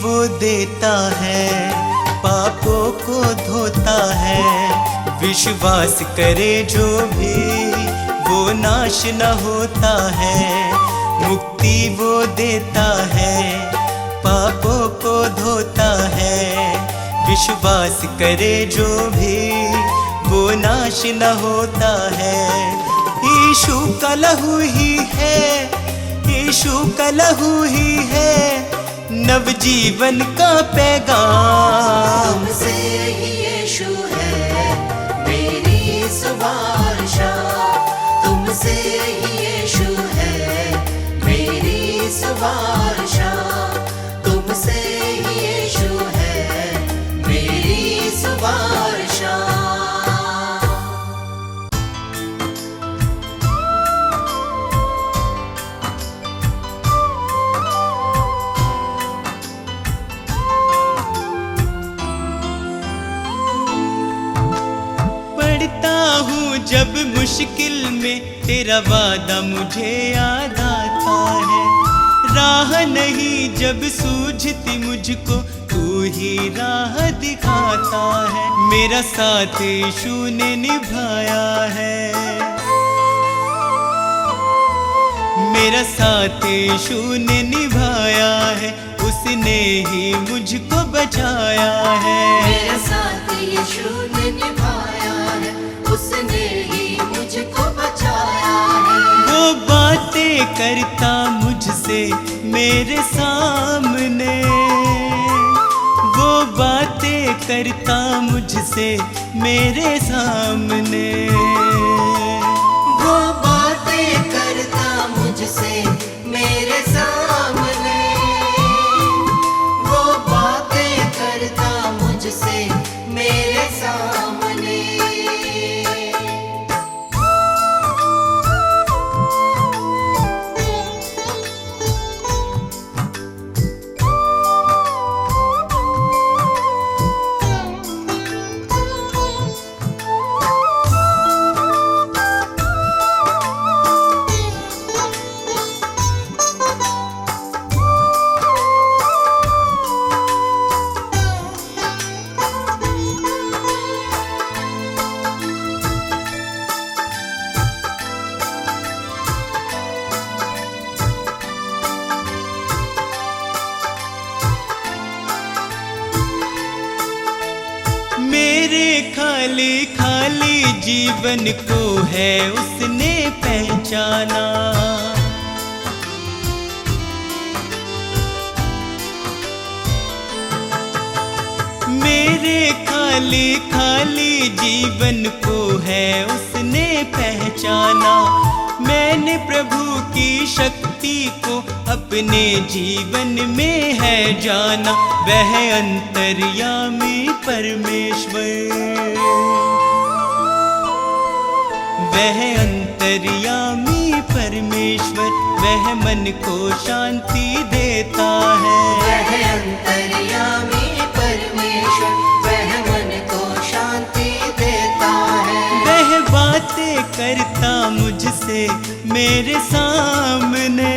वो देता है, पापों को धोता है, विश्वास करे जो भी वो नाश न होता है। मुक्ति वो देता है, पापों को धोता है। विश्वास करे जो भी वो नाश न होता है। यीशु का लहू ही है, यीशु का लहू ही है नवजीवन का पैगाम। तुमसे ही यीशु है मेरी सुवार्ता, तुमसे ही यीशु है मेरी सुवार्ता, तुमसे ही यीशु है मेरी सुवार्ता। जब मुश्किल में तेरा वादा मुझे याद आता है। राह नहीं जब सूझती मुझको तू ही राह दिखाता है। मेरा साथ यीशु ने निभाया है, मेरा साथ यीशु ने निभाया है। उसने ही मुझको बचाया है। मेरा साथ यीशु ने निभाया है, उसने ही मुझको बचाया है। वो बातें करता मुझसे मेरे सामने, वो बातें करता मुझसे मेरे सामने, वो बातें करता मुझसे मेरे सामने, वो बातें करता मुझसे मेरे सामने। मेरे खाली खाली जीवन को है उसने पहचाना। मेरे खाली खाली जीवन को है उसने पहचाना। मैंने प्रभु की शक्ति को अपने जीवन में है जाना। वह अंतर्यामी परमेश्वर, वह अंतर्यामी परमेश्वर, वह मन को शांति देता है। वह अंतर्यामी परमेश्वर, वह मन को शांति देता है। वह बातें करता मुझसे मेरे सामने,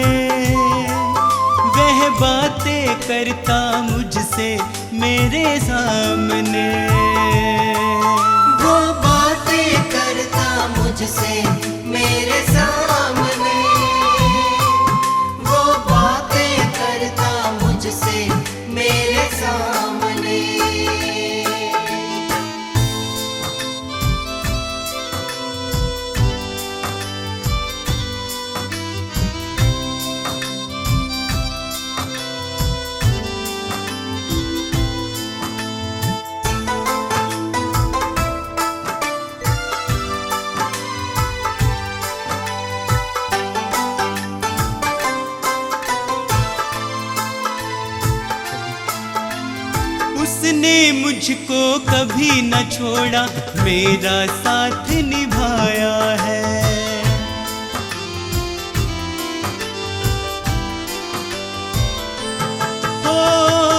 वह बातें करता मुझसे मेरे सामने, वो बातें करता मुझसे मेरे सामने, वो बातें करता मुझसे मेरे सामने। उसने मुझको कभी न छोड़ा, मेरा साथ निभाया है। ओ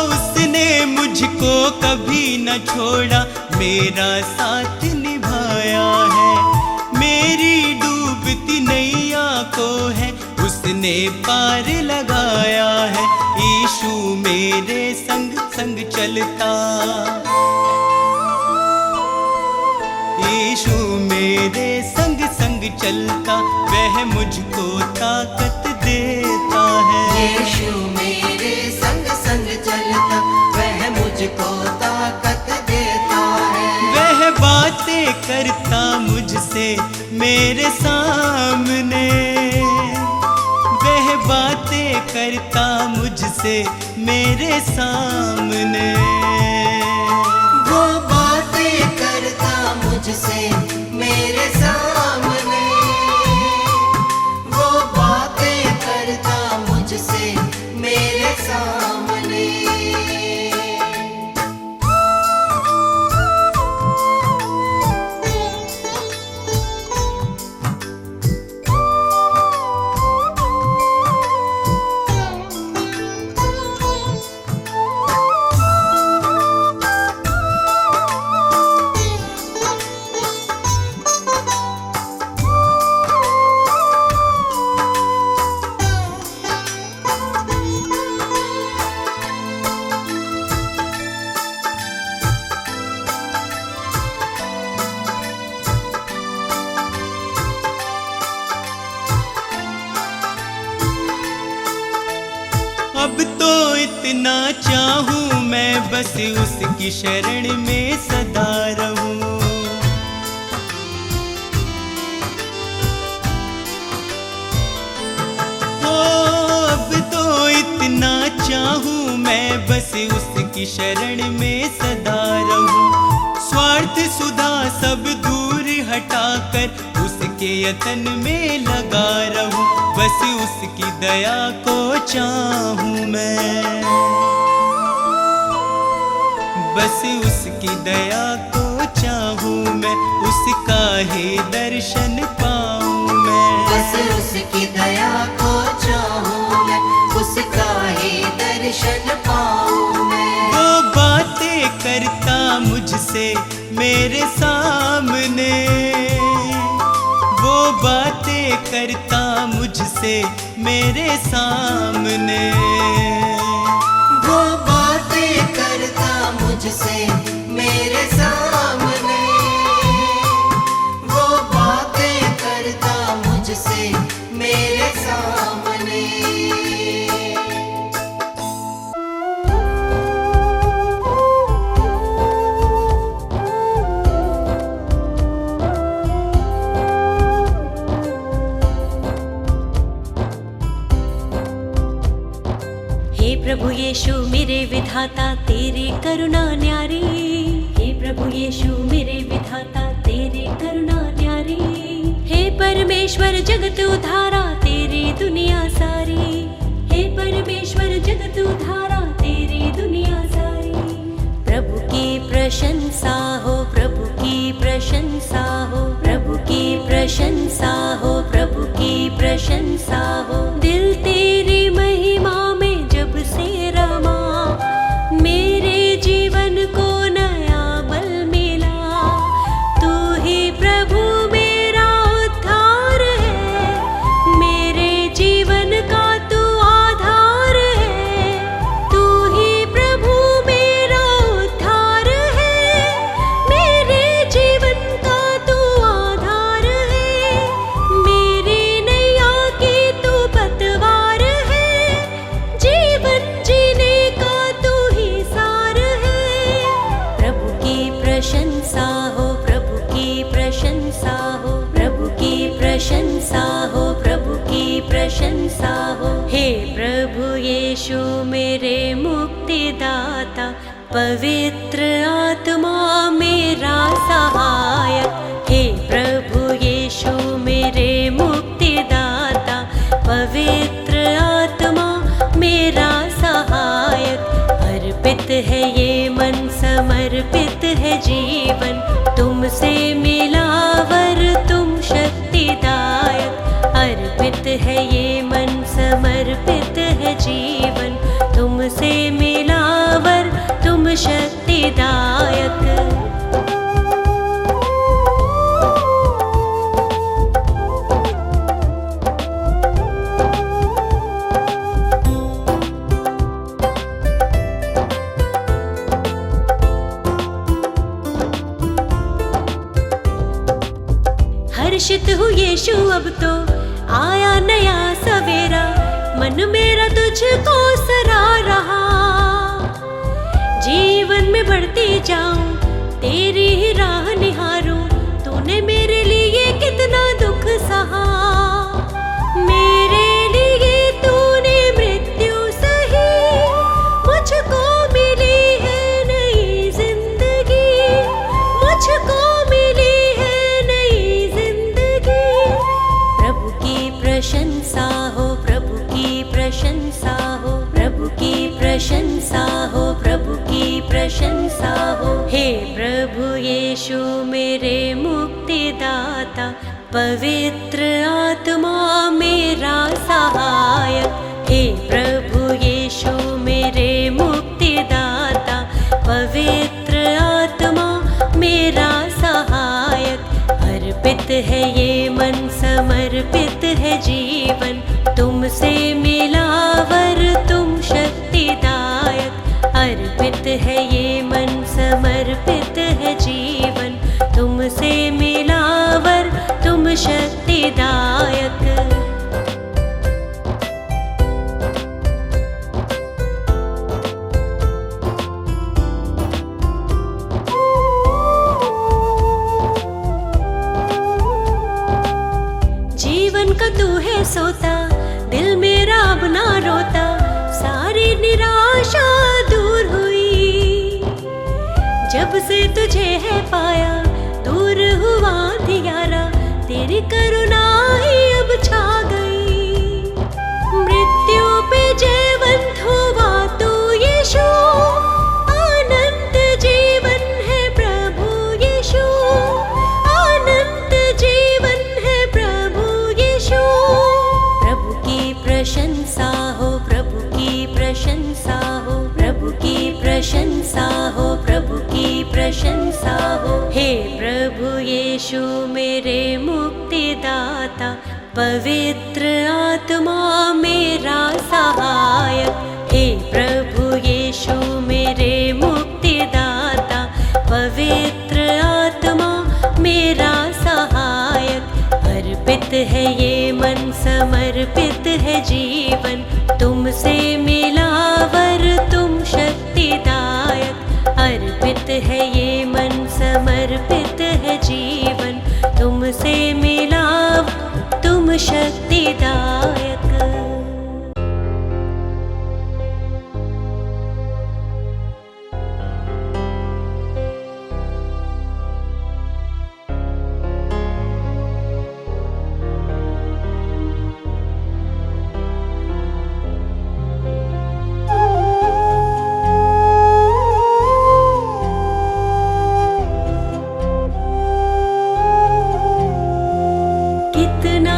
उसने मुझको कभी न छोड़ा, मेरा साथ निभाया है। मेरी डूबती नैया को है उसने पार लगाया है। यीशु मेरे संग संग चलता, यीशु मेरे संग संग चलता, वह मुझको ताकत देता है। यीशु मेरे संग संग बातें करता मुझसे मेरे सामने, वह बातें करता मुझसे मेरे सामने। वो बातें करता मुझसे मेरे सामने, वो बातें करता मुझसे मेरे सामने। अब तो इतना चाहूं मैं बस उसकी शरण में सदा रहूं। हो अब तो इतना चाहूं मैं बस उसकी शरण में सदा रहूं। स्वार्थ सुधा सब दूर हटाकर उसके यतन में लगा रहूं। बस उसकी दया को चाहूं मैं, बस उसकी दया को चाहूं मैं, उसका ही दर्शन पाऊं मैं। बस उसकी दया को चाहूं मैं, उसका ही दर्शन पाऊं मैं। वो बातें करता मुझसे मेरे सामने, वो बातें करता मुझसे मेरे सामने। वो बातें करता मुझसे मेरे सामने, वो बातें करता मुझसे मेरे सामने। प्रभु यीशु मेरे विधाता तेरी करुणा न्यारी, हे प्रभु यीशु मेरे विधाता तेरी करुणा न्यारी। हे परमेश्वर जगत उद्धारा तेरी दुनिया सारी, हे परमेश्वर जगत उद्धारा तेरी दुनिया सारी। प्रभु की प्रशंसा हो, प्रभु की प्रशंसा हो, प्रभु की प्रशंसा हो, प्रभु की प्रशंसा हो। दिल तेरी महिमा में जब से रमा, मेरे जीवन को नया बल मिला। तू ही प्रभु मेरा उद्धार है, मेरे जीवन का तू आधार है। तू ही प्रभु मेरा उद्धार है, मेरे जीवन का तू आधार है। मेरी नैया की तू पतवार है, जीवन जीने का तू ही सार है। प्रभु की प्रशंसा हो, प्रभु की प्रशंसा हो, प्रभु की प्रशंसा हो, प्रभु की प्रशंसा हो। हे प्रभु यीशु मेरे मुक्तिदाता, पवित्र आत्मा मेरा सहायक। हे प्रभु यीशु मेरे मुक्तिदाता, पवित्र आत्मा मेरा सहायक। अर्पित है ये मन, समर्पित है जीवन, तुमसे मिला वर तुम शक्तिदायक। अर्पित है ये मन, समर्पित है जीवन, तुमसे मिला वर तुम शक्तिदायक। हर्षित हूँ यीशु अब तो आया नया सवेरा, मन मेरा तुझको सरा रहा। जीवन में बढ़ती जाऊं, तेरी ही राह निहारूं, हे प्रभु यीशु मेरे मुक्तिदाता, पवित्र आत्मा मेरा सहायक। हे प्रभु यीशु मेरे मुक्तिदाता, पवित्र आत्मा मेरा सहायक। अर्पित है ये मन, समर्पित है जीवन, तुमसे मिला वर तुम शक्तिदायक। अर्पित है ये मन, समर्पित है जीवन, तुमसे मिला वर तुम शक्तिदायक। जीवन का तू है सोता, दिल मेरा अब ना रोता, सारी निराशा दूर हुई। जब से तुझे है पाया, दूर हुआ अंधियारा, तेरी करुणा ही अब छा गई। मृत्यु पे जयवंत हुआ तू यीशु, अनंत जीवन है प्रभु यीशु, अनंत जीवन है प्रभु यीशु। प्रभु की प्रशंसा हो, प्रभु की प्रशंसा हो, प्रभु की प्रशंसा हो, प्रभु की प्रशंसा हो। हे प्रभु यीशु मेरे मुक्तिदाता, पवित्र आत्मा मेरा सहायक। हे प्रभु यीशु मेरे मुक्तिदाता, पवित्र आत्मा मेरा सहायक। अर्पित है ये मन, समर्पित है जीवन, तुमसे मिला वर तुम शक्तिदायक। अर्पित है ये मन, समर्पित है जीवन, तुमसे मिला तुम शक्तिदायक। कितना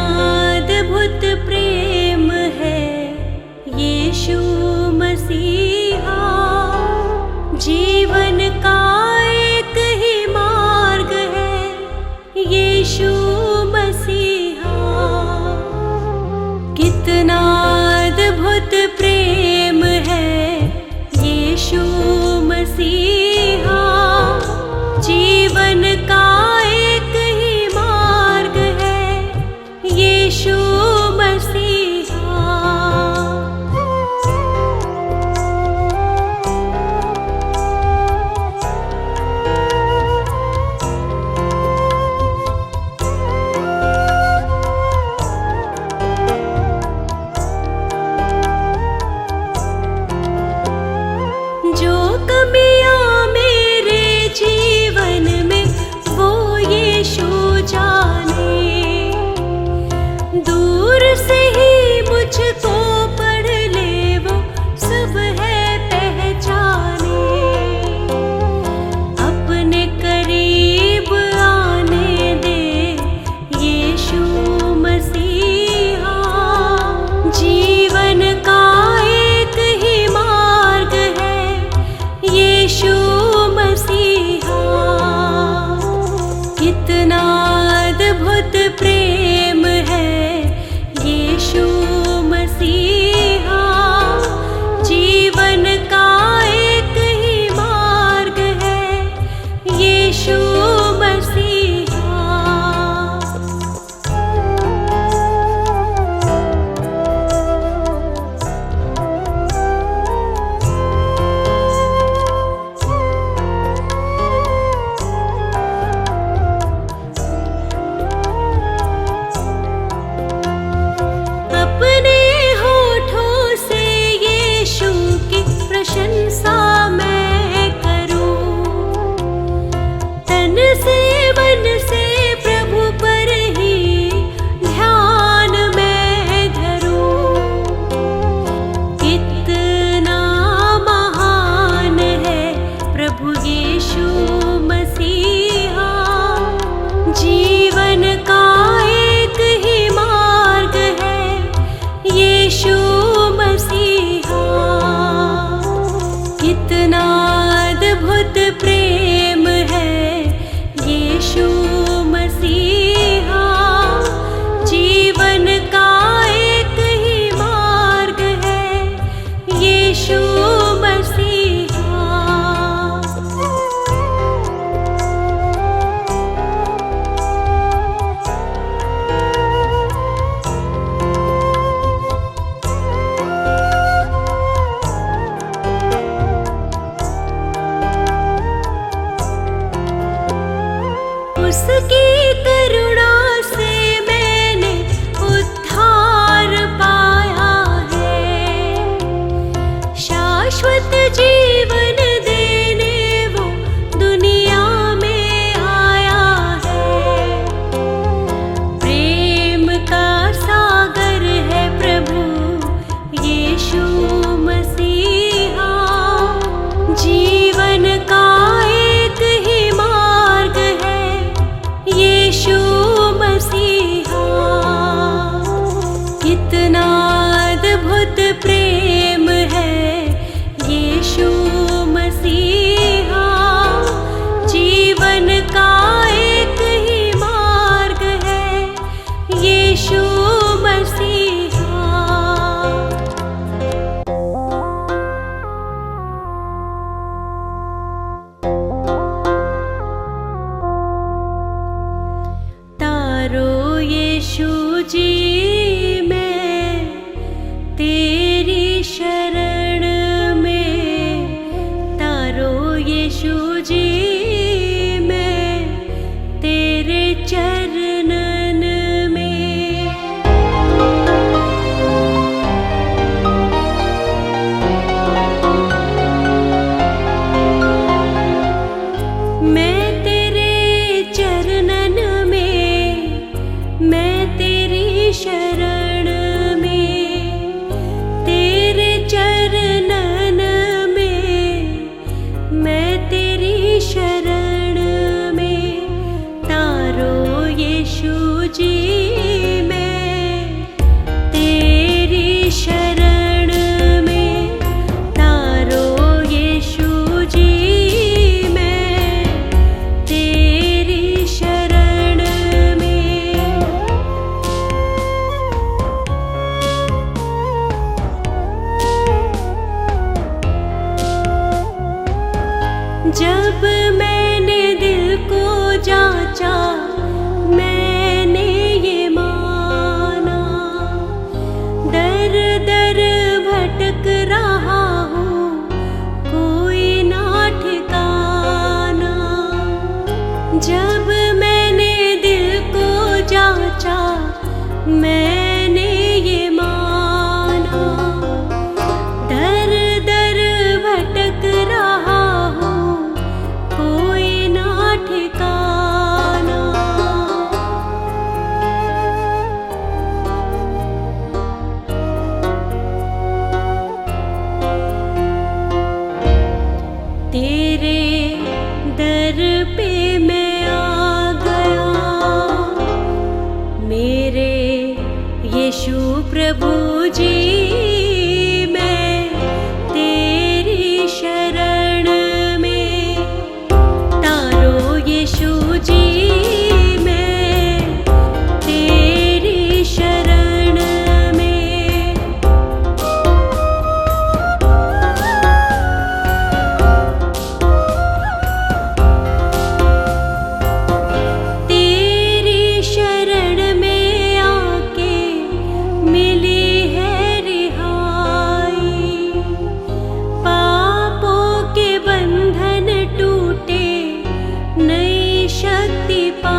उसकी करुणा से मैंने उद्धार पाया है। शाश्वत जीवन देने वो दुनिया में आया है। प्रेम का सागर है प्रभु यीशु मसीहा। जीवन का एक ही मार्ग है यीशु मसीहा। कितना अद्भुत प्रेम है यीशु मसीहा। जीवन का एक ही मार्ग है यीशु मसीहा। तारो यीशु जी मैं तेरी शरण में। तारो यीशु जी मैं तेरे चरणन में। मैं तेरे चरणन में, मैं तेरी शरण में। तेरे चरणन में, मैं तेरी शरण में। तारो यीशु जी मैं तेरी शरण में। तारो यीशु जी मैं तेरी शरण में। जब मैंने दिल को जांचा मैंने ये माना। दर दर भटक रहा हूँ कोई ना ठिकाना। जब मैंने दिल को जांचा मैंने ये माना। दर दर भटक रहा हूँ कोई ना ठिकाना। तेरे दर पे मैं आ गया। मेरे यीशु प्रभु जी मैं तेरी शरण में। तारो यीशु जी मैं तेरी शरण में। तेरी शरण में आके मिली है रिहाई। पापों के बंधन टूटे नई शक्ति पा